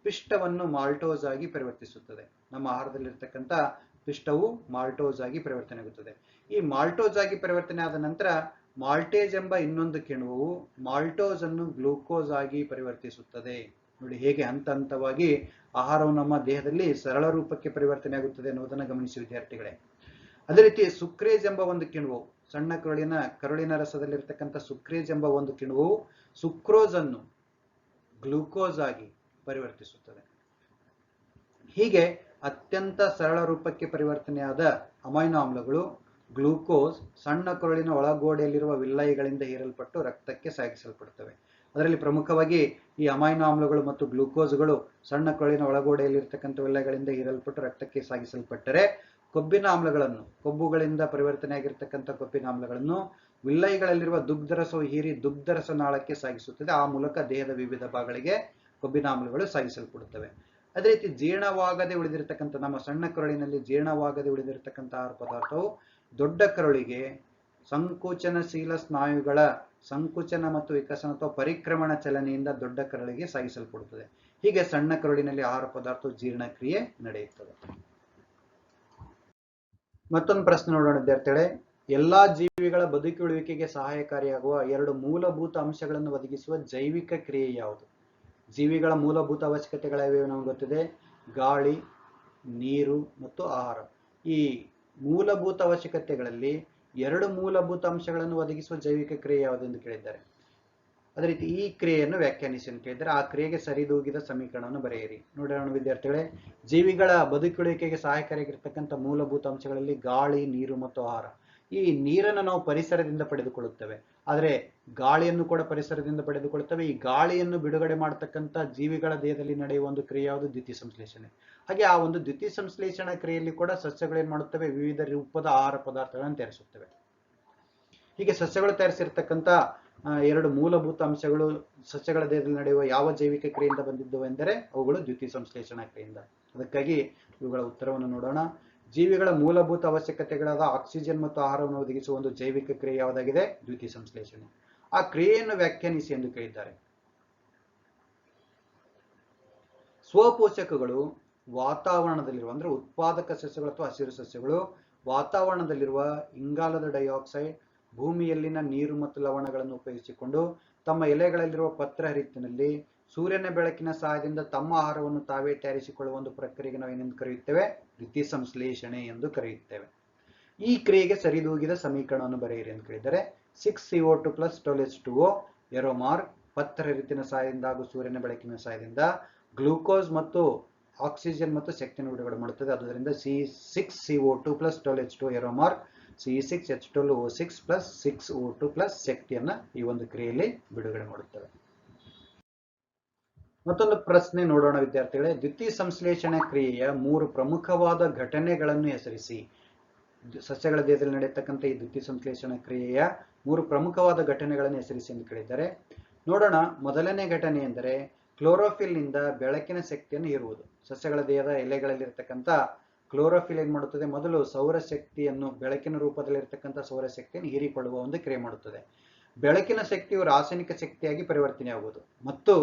ಪಿಷ್ಟವನ್ನು ಮಾಲ್ಟೋಸ್ ಆಗಿ ಪರಿವರ್ತಿಸುತ್ತದೆ. ನಮ್ಮ ಆಹಾರದಲ್ಲಿರ್ತಕ್ಕಂಥ ಪಿಷ್ಟವು ಮಾಲ್ಟೋಸ್ ಆಗಿ ಪರಿವರ್ತನೆ ಆಗುತ್ತದೆ. ಈ ಮಾಲ್ಟೋಸ್ ಆಗಿ ಪರಿವರ್ತನೆ ಆದ ನಂತರ ಮಾಲ್ಟೇಜ್ ಎಂಬ ಇನ್ನೊಂದು ಕಿಣ್ವವು ಮಾಲ್ಟೋಸ್ ಅನ್ನು ಗ್ಲೂಕೋಸ್ ಆಗಿ ಪರಿವರ್ತಿಸುತ್ತದೆ. ನೋಡಿ ಹೇಗೆ ಹಂತ ಹಂತವಾಗಿ ಆಹಾರವು ನಮ್ಮ ದೇಹದಲ್ಲಿ ಸರಳ ರೂಪಕ್ಕೆ ಪರಿವರ್ತನೆ ಆಗುತ್ತದೆ ಎನ್ನುವುದನ್ನು ಗಮನಿಸಿ ವಿದ್ಯಾರ್ಥಿಗಳೇ. ಅದೇ ರೀತಿ ಸುಕ್ರೇಜ್ ಎಂಬ ಒಂದು ಕಿಣ್ವವು, ಸಣ್ಣ ಕರುಳಿನ ರಸದಲ್ಲಿರ್ತಕ್ಕಂಥ ಸುಕ್ರೇಜ್ ಎಂಬ ಒಂದು ಕಿಣ್ವವು ಸುಕ್ರೋಸ್ ಅನ್ನು ಗ್ಲೂಕೋಸ್ ಆಗಿ ಪರಿವರ್ತಿಸುತ್ತದೆ. ಹೀಗೆ ಅತ್ಯಂತ ಸರಳ ರೂಪಕ್ಕೆ ಪರಿವರ್ತನೆಯಾದ ಅಮೈನೋ ಆಮ್ಲಗಳು ಗ್ಲೂಕೋಸ್ ಸಣ್ಣ ಕರುಳಿನ ಒಳಗೋಡೆಯಲ್ಲಿರುವ ವಿಲ್ಲೈಗಳಿಂದ ಹೀರಲ್ಪಟ್ಟು ರಕ್ತಕ್ಕೆ ಸಾಗಿಸಲ್ಪಡುತ್ತವೆ. ಅದರಲ್ಲಿ ಪ್ರಮುಖವಾಗಿ ಈ ಅಮೈನೋ ಆಮ್ಲಗಳು ಮತ್ತು ಗ್ಲೂಕೋಸ್ಗಳು ಸಣ್ಣ ಕರುಳಿನ ಒಳಗೋಡೆಯಲ್ಲಿರ್ತಕ್ಕಂಥ ವಿಲ್ಲೈಗಳಿಂದ ಹೀರಲ್ಪಟ್ಟು ರಕ್ತಕ್ಕೆ ಸಾಗಿಸಲ್ಪಟ್ಟರೆ ಕೊಬ್ಬಿನ ಆಮ್ಲಗಳನ್ನು, ಕೊಬ್ಬುಗಳಿಂದ ಪರಿವರ್ತನೆ ಆಗಿರ್ತಕ್ಕಂಥ ಕೊಬ್ಬಿನ ಆಮ್ಲಗಳನ್ನು ವಿಲ್ಲೈಗಳಲ್ಲಿರುವ ದುಗ್ಧರಸವು ಹೀರಿ ದುಗ್ಧರಸ ನಾಳಕ್ಕೆ ಸಾಗಿಸುತ್ತದೆ. ಆ ಮೂಲಕ ದೇಹದ ವಿವಿಧ ಭಾಗಗಳಿಗೆ ಕೊಬ್ಬಿನ ಆಮ್ಲಗಳು ಸಾಗಿಸಲ್ಪಡುತ್ತವೆ. ಅದೇ ರೀತಿ ಜೀರ್ಣವಾಗದೆ ಉಳಿದಿರತಕ್ಕಂಥ, ನಮ್ಮ ಸಣ್ಣ ಕರುಳಿನಲ್ಲಿ ಜೀರ್ಣವಾಗದೆ ಉಳಿದಿರತಕ್ಕಂಥ ಆಹಾರ ಪದಾರ್ಥವು ದೊಡ್ಡ ಕರುಳಿಗೆ ಸಂಕೋಚನಶೀಲ ಸ್ನಾಯುಗಳ ಸಂಕುಚನ ಮತ್ತು ವಿಕಸನ ಅಥವಾ ಪರಿಕ್ರಮಣ ಚಲನೆಯಿಂದ ದೊಡ್ಡ ಕರುಳಿಗೆ ಸಾಗಿಸಲ್ಪಡುತ್ತದೆ. ಹೀಗೆ ಸಣ್ಣ ಕರುಳಿನಲ್ಲಿ ಆಹಾರ ಪದಾರ್ಥವು ಜೀರ್ಣಕ್ರಿಯೆ ನಡೆಯುತ್ತದೆ. ಮತ್ತೊಂದು ಪ್ರಶ್ನೆ ನೋಡೋಣ ವಿದ್ಯಾರ್ಥಿಗಳೇ. ಎಲ್ಲಾ ಜೀವಿಗಳ ಬದುಕುಳಿಯುವಿಕೆಗೆ ಸಹಾಯಕಾರಿಯಾಗುವ 2 ಮೂಲಭೂತ ಅಂಶಗಳನ್ನು ಒದಗಿಸುವ ಜೈವಿಕ ಕ್ರಿಯೆ ಯಾವುದು? ಜೀವಿಗಳ ಮೂಲಭೂತ ಅವಶ್ಯಕತೆಗಳಾಗಿವೆ ನಮ್ಗೆ ಗೊತ್ತಿದೆ, ಗಾಳಿ, ನೀರು ಮತ್ತು ಆಹಾರ. ಈ ಮೂಲಭೂತ ಅವಶ್ಯಕತೆಗಳಲ್ಲಿ 2 ಮೂಲಭೂತ ಅಂಶಗಳನ್ನು ಒದಗಿಸುವ ಜೈವಿಕ ಕ್ರಿಯೆ ಯಾವುದು ಎಂದು ಕೇಳಿದ್ದಾರೆ. ಅದೇ ರೀತಿ ಈ ಕ್ರಿಯೆಯನ್ನು ವ್ಯಾಖ್ಯಾನಿಸಿ ಅಂತ ಕೇಳಿದರೆ ಆ ಕ್ರಿಯೆಗೆ ಸರಿದೂಗಿದ ಸಮೀಕರಣವನ್ನು ಬರೆಯಿರಿ. ನೋಡೋಣ ವಿದ್ಯಾರ್ಥಿಗಳೇ, ಜೀವಿಗಳ ಬದುಕುಳಿಕೆಗೆ ಸಹಾಯಕಾರಿಯಾಗಿರ್ತಕ್ಕಂಥ ಮೂಲಭೂತ ಅಂಶಗಳಲ್ಲಿ ಗಾಳಿ, ನೀರು ಮತ್ತು ಆಹಾರ. ಈ ನೀರನ್ನು ನಾವು ಪರಿಸರದಿಂದ ಪಡೆದುಕೊಳ್ಳುತ್ತೇವೆ, ಆದರೆ ಗಾಳಿಯನ್ನು ಕೂಡ ಪರಿಸರದಿಂದ ಪಡೆದುಕೊಳ್ಳುತ್ತೇವೆ. ಈ ಗಾಳಿಯನ್ನು ಬಿಡುಗಡೆ ಮಾಡತಕ್ಕಂಥ ಜೀವಿಗಳ ದೇಹದಲ್ಲಿ ನಡೆಯುವ ಒಂದು ಕ್ರಿಯೆ ಯಾವುದು? ದ್ಯುತಿ ಸಂಶ್ಲೇಷಣೆ. ಹಾಗೆ ಆ ಒಂದು ದ್ಯುತಿ ಸಂಶ್ಲೇಷಣಾ ಕ್ರಿಯೆಯಲ್ಲಿ ಕೂಡ ಸಸ್ಯಗಳು ಏನ್ ಮಾಡುತ್ತವೆ? ವಿವಿಧ ರೂಪದ ಆಹಾರ ಪದಾರ್ಥಗಳನ್ನು ತಯಾರಿಸುತ್ತವೆ. ಹೀಗೆ ಸಸ್ಯಗಳು ತಯಾರಿಸಿರ್ತಕ್ಕಂಥ ಎರಡು ಮೂಲಭೂತ ಅಂಶಗಳು ಸಸ್ಯಗಳ ದೇಹದಲ್ಲಿ ನಡೆಯುವ ಯಾವ ಜೈವಿಕ ಕ್ರಿಯೆಯಿಂದ ಬಂದಿದ್ದವು ಎಂದರೆ ಅವುಗಳು ದ್ಯುತಿ ಸಂಶ್ಲೇಷಣಾ ಕ್ರಿಯೆಯಿಂದ. ಅದಕ್ಕಾಗಿ ಇವುಗಳ ಉತ್ತರವನ್ನು ನೋಡೋಣ. ಜೀವಿಗಳ ಮೂಲಭೂತ ಅವಶ್ಯಕತೆಗಳಾದ ಆಕ್ಸಿಜನ್ ಮತ್ತು ಆಹಾರವನ್ನು ಒದಗಿಸುವ ಒಂದು ಜೈವಿಕ ಕ್ರಿಯೆ ಯಾವುದಾಗಿದೆ? ದ್ಯುತಿ ಸಂಶ್ಲೇಷಣೆ. ಆ ಕ್ರಿಯೆಯನ್ನು ವ್ಯಾಖ್ಯಾನಿಸಿ ಎಂದು ಕೇಳಿದ್ದಾರೆ. ಸ್ವಪೋಷಕಗಳು ವಾತಾವರಣದಲ್ಲಿರುವ, ಅಂದ್ರೆ ಉತ್ಪಾದಕ ಸಸ್ಯಗಳು ಅಥವಾ ಹಸಿರು ಸಸ್ಯಗಳು ವಾತಾವರಣದಲ್ಲಿರುವ ಇಂಗಾಲದ ಡೈಆಕ್ಸೈಡ್, ಭೂಮಿಯಲ್ಲಿನ ನೀರು ಮತ್ತು ಲವಣಗಳನ್ನು ಉಪಯೋಗಿಸಿಕೊಂಡು ತಮ್ಮ ಎಲೆಗಳಲ್ಲಿರುವ ಪತ್ರಹರಿತ್ತಿನಲ್ಲಿ ಸೂರ್ಯನ ಬೆಳಕಿನ ಸಹಾಯದಿಂದ ತಮ್ಮ ಆಹಾರವನ್ನು ತಾವೇ ತಯಾರಿಸಿಕೊಳ್ಳುವ ಒಂದು ಪ್ರಕ್ರಿಯೆಗೆ ನಾವು ಏನೆಂದು ಕರೆಯುತ್ತೇವೆ? ದ್ಯುತಿ ಸಂಶ್ಲೇಷಣೆ ಎಂದು ಕರೆಯುತ್ತೇವೆ. ಈ ಕ್ರಿಯೆಗೆ ಸರಿದೂಗಿದ ಸಮೀಕರಣವನ್ನು ಬರೆಯಿರಿ ಎಂದು ಕೇಳಿದರೆ 6CO2 + 12H2O ಎರೋ ಮಾರ್ಕ್ ಪತ್ರಹರಿತ್ತಿನ ಸಹಾಯದಿಂದ ಹಾಗೂ ಸೂರ್ಯನ ಬೆಳಕಿನ ಸಹಾಯದಿಂದ ಗ್ಲೂಕೋಸ್ ಮತ್ತು ಆಕ್ಸಿಜನ್ ಮತ್ತು ಶಕ್ತಿಯನ್ನು ಬಿಡುಗಡೆ ಮಾಡುತ್ತದೆ. ಆದ್ದರಿಂದ C6CO2 + 12H2O arrow mark C6H12O6 + 6O2 + ಶಕ್ತಿಯನ್ನ ಈ ಒಂದು ಕ್ರಿಯೆಯಲ್ಲಿ ಬಿಡುಗಡೆ ಮಾಡುತ್ತವೆ. ಮತ್ತೊಂದು ಪ್ರಶ್ನೆ ನೋಡೋಣ ವಿದ್ಯಾರ್ಥಿಗಳೇ. ದ್ಯುತಿ ಸಂಶ್ಲೇಷಣೆ ಕ್ರಿಯೆಯ 3 ಪ್ರಮುಖವಾದ ಘಟನೆಗಳನ್ನು ಹೆಸರಿಸಿ. ಸಸ್ಯಗಳ ದೇಹದಲ್ಲಿ ನಡೆಯತಕ್ಕಂಥ ಈ ದ್ಯುತಿ ಸಂಶ್ಲೇಷಣಾ ಕ್ರಿಯೆಯ 3 ಪ್ರಮುಖವಾದ ಘಟನೆಗಳನ್ನು ಹೆಸರಿಸಿ ಎಂದು ಕೇಳಿದ್ದಾರೆ. ನೋಡೋಣ. ಮೊದಲನೇ ಘಟನೆ ಎಂದರೆ ಕ್ಲೋರೋಫಿಲ್ ನಿಂದ ಬೆಳಕಿನ ಶಕ್ತಿಯನ್ನು ಹೀರುವುದು. ಸಸ್ಯಗಳ ದೇಹದ ಎಲೆಗಳಲ್ಲಿರ್ತಕ್ಕಂಥ ಕ್ಲೋರೋಫಿಲ್ ಏನ್ ಮಾಡುತ್ತದೆ? ಮೊದಲು ಸೌರಶಕ್ತಿಯನ್ನು, ಬೆಳಕಿನ ರೂಪದಲ್ಲಿರ್ತಕ್ಕಂಥ ಸೌರಶಕ್ತಿಯನ್ನು ಹೀರಿಕೊಳ್ಳುವ ಒಂದು ಕ್ರಿಯೆ ಮಾಡುತ್ತದೆ. ಬೆಳಕಿನ ಶಕ್ತಿಯು ರಾಸಾಯನಿಕ ಶಕ್ತಿಯಾಗಿ ಪರಿವರ್ತನೆಯಾಗುವುದು ಮತ್ತು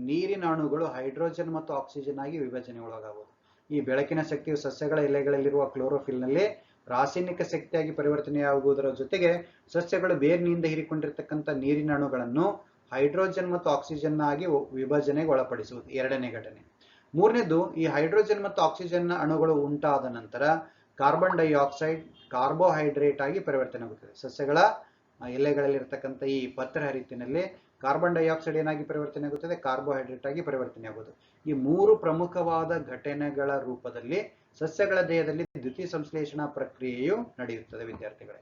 ನೀರಿನ ಅಣುಗಳು ಹೈಡ್ರೋಜನ್ ಮತ್ತು ಆಕ್ಸಿಜನ್ ಆಗಿ ವಿಭಜನೆ ಒಳಗಾಗುವುದು. ಈ ಬೆಳಕಿನ ಶಕ್ತಿಯು ಸಸ್ಯಗಳ ಎಲೆಗಳಲ್ಲಿರುವ ಕ್ಲೋರೋಫಿಲ್ ನಲ್ಲಿ ರಾಸಾಯನಿಕ ಶಕ್ತಿಯಾಗಿ ಪರಿವರ್ತನೆಯಾಗುವುದರ ಜೊತೆಗೆ ಸಸ್ಯಗಳು ಬೇರಿನಿಂದ ಹೀರಿಕೊಂಡಿರ್ತಕ್ಕಂಥ ನೀರಿನ ಅಣುಗಳನ್ನು ಹೈಡ್ರೋಜನ್ ಮತ್ತು ಆಕ್ಸಿಜನ್ ಆಗಿ ವಿಭಜನೆಗೆ ಒಳಪಡಿಸುವುದು ಎರಡನೇ ಘಟನೆ. ಮೂರನೇದು, ಈ ಹೈಡ್ರೋಜನ್ ಮತ್ತು ಆಕ್ಸಿಜನ್ ಅಣುಗಳು ಉಂಟಾದ ನಂತರ ಕಾರ್ಬನ್ ಡೈಆಕ್ಸೈಡ್ ಕಾರ್ಬೋಹೈಡ್ರೇಟ್ ಆಗಿ ಪರಿವರ್ತನೆ ಆಗುತ್ತದೆ. ಸಸ್ಯಗಳ ಎಲೆಗಳಲ್ಲಿರ್ತಕ್ಕಂಥ ಈ ಪತ್ರಹರಿತ್ತಿನಲ್ಲಿ ಕಾರ್ಬನ್ ಡೈಆಕ್ಸೈಡ್ ಏನಾಗಿ ಪರಿವರ್ತನೆ ಆಗುತ್ತದೆ? ಕಾರ್ಬೋಹೈಡ್ರೇಟ್ ಆಗಿ ಪರಿವರ್ತನೆ ಆಗುವುದು. ಈ 3 ಪ್ರಮುಖವಾದ ಘಟನೆಗಳ ರೂಪದಲ್ಲಿ ಸಸ್ಯಗಳ ದೇಹದಲ್ಲಿ ದ್ಯುತಿ ಸಂಶ್ಲೇಷಣಾ ಪ್ರಕ್ರಿಯೆಯು ನಡೆಯುತ್ತದೆ ವಿದ್ಯಾರ್ಥಿಗಳೇ.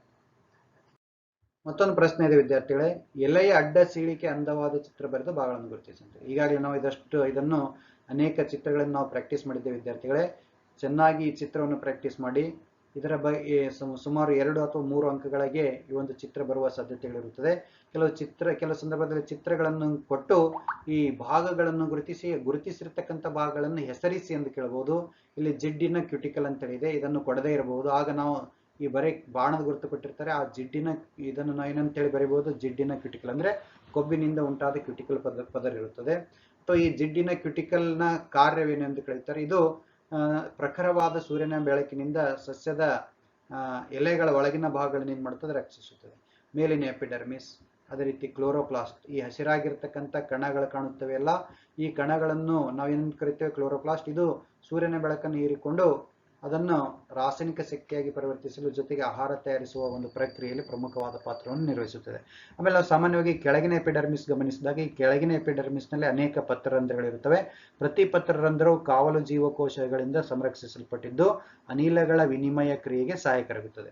ಮತ್ತೊಂದು ಪ್ರಶ್ನೆ ಇದೆ ವಿದ್ಯಾರ್ಥಿಗಳೇ. ಎಲೆಯ ಅಡ್ಡ ಸೀಳಿಕೆ ಅಂದವಾದ ಚಿತ್ರ ಬರೆದು ಭಾಗಗಳನ್ನು ಗುರುತಿಸಂತೆ. ಈಗಾಗಲೇ ನಾವು ಇದನ್ನು ಅನೇಕ ಚಿತ್ರಗಳನ್ನು ನಾವು ಪ್ರಾಕ್ಟೀಸ್ ಮಾಡಿದ್ದೇವೆ ವಿದ್ಯಾರ್ಥಿಗಳೇ. ಚೆನ್ನಾಗಿ ಈ ಚಿತ್ರವನ್ನು ಪ್ರಾಕ್ಟೀಸ್ ಮಾಡಿ. ಇದರ ಬಗ್ಗೆ ಸುಮಾರು 2 ಅಥವಾ 3 ಅಂಕಗಳಿಗೆ ಈ ಒಂದು ಚಿತ್ರ ಬರುವ ಸಾಧ್ಯತೆಗಳಿರುತ್ತದೆ. ಕೆಲವು ಸಂದರ್ಭದಲ್ಲಿ ಚಿತ್ರಗಳನ್ನು ಕೊಟ್ಟು ಈ ಭಾಗಗಳನ್ನು ಗುರುತಿಸಿರ್ತಕ್ಕಂಥ ಭಾಗಗಳನ್ನು ಹೆಸರಿಸಿ ಎಂದು ಕೇಳಬಹುದು. ಇಲ್ಲಿ ಜಿಡ್ಡಿನ ಕ್ಯುಟಿಕಲ್ ಅಂತ ಹೇಳಿದೆ, ಇದನ್ನು ಕೊಡದೇ ಇರಬಹುದು. ಆಗ ನಾವು ಈ ಬರೀ ಬಾಣದ ಗುರುತು ಕೊಟ್ಟಿರ್ತಾರೆ, ಆ ಜಿಡ್ಡಿನ ಇದನ್ನು ನಾವು ಏನಂತ ಹೇಳಿ ಬರೀಬಹುದು? ಜಿಡ್ಡಿನ ಕ್ಯುಟಿಕಲ್ ಅಂದ್ರೆ ಕೊಬ್ಬಿನಿಂದ ಉಂಟಾದ ಕ್ಯುಟಿಕಲ್ ಪದರ ಇರುತ್ತದೆ. ಅಥವಾ ಈ ಜಿಡ್ಡಿನ ಕ್ಯುಟಿಕಲ್ನ ಕಾರ್ಯವೇನು ಎಂದು ಕೇಳ್ತಾರೆ. ಇದು ಪ್ರಖರವಾದ ಸೂರ್ಯನ ಬೆಳಕಿನಿಂದ ಸಸ್ಯದ ಎಲೆಗಳ ಒಳಗಿನ ಭಾಗಗಳನ್ನು ಏನ್ ಮಾಡುತ್ತದೆ? ರಕ್ಷಿಸುತ್ತದೆ. ಮೇಲಿನ ಎಪಿಡರ್ಮಿಸ್, ಅದೇ ರೀತಿ ಕ್ಲೋರೋಪ್ಲಾಸ್ಟ್, ಈ ಹಸಿರಾಗಿರ್ತಕ್ಕಂಥ ಕಣಗಳು ಕಾಣುತ್ತವೆ ಅಲ್ಲ, ಈ ಕಣಗಳನ್ನು ನಾವೇನ್ ಕರಿತೇವೆ? ಕ್ಲೋರೋಪ್ಲಾಸ್ಟ್. ಇದು ಸೂರ್ಯನ ಬೆಳಕನ್ನು ಹೀರಿಕೊಂಡು ಅದನ್ನು ರಾಸಾಯನಿಕ ಶಕ್ತಿಯಾಗಿ ಪರಿವರ್ತಿಸಲು ಜೊತೆಗೆ ಆಹಾರ ತಯಾರಿಸುವ ಒಂದು ಪ್ರಕ್ರಿಯೆಯಲ್ಲಿ ಪ್ರಮುಖವಾದ ಪಾತ್ರವನ್ನು ನಿರ್ವಹಿಸುತ್ತದೆ. ಆಮೇಲೆ ನಾವು ಸಾಮಾನ್ಯವಾಗಿ ಕೆಳಗಿನ ಎಪಿಡರ್ಮಿಸ್ ಗಮನಿಸಿದಾಗ ಈ ಕೆಳಗಿನ ಎಪಿಡರ್ಮಿಸ್ ನಲ್ಲಿ ಅನೇಕ ಪತ್ರರಂಧ್ರಗಳಿರುತ್ತವೆ. ಪ್ರತಿ ಪತ್ರರಂಧ್ರವು ಕಾವಲು ಜೀವಕೋಶಗಳಿಂದ ಸಂರಕ್ಷಿಸಲ್ಪಟ್ಟಿದ್ದು ಅನಿಲಗಳ ವಿನಿಮಯ ಕ್ರಿಯೆಗೆ ಸಹಾಯಕರಾಗುತ್ತದೆ.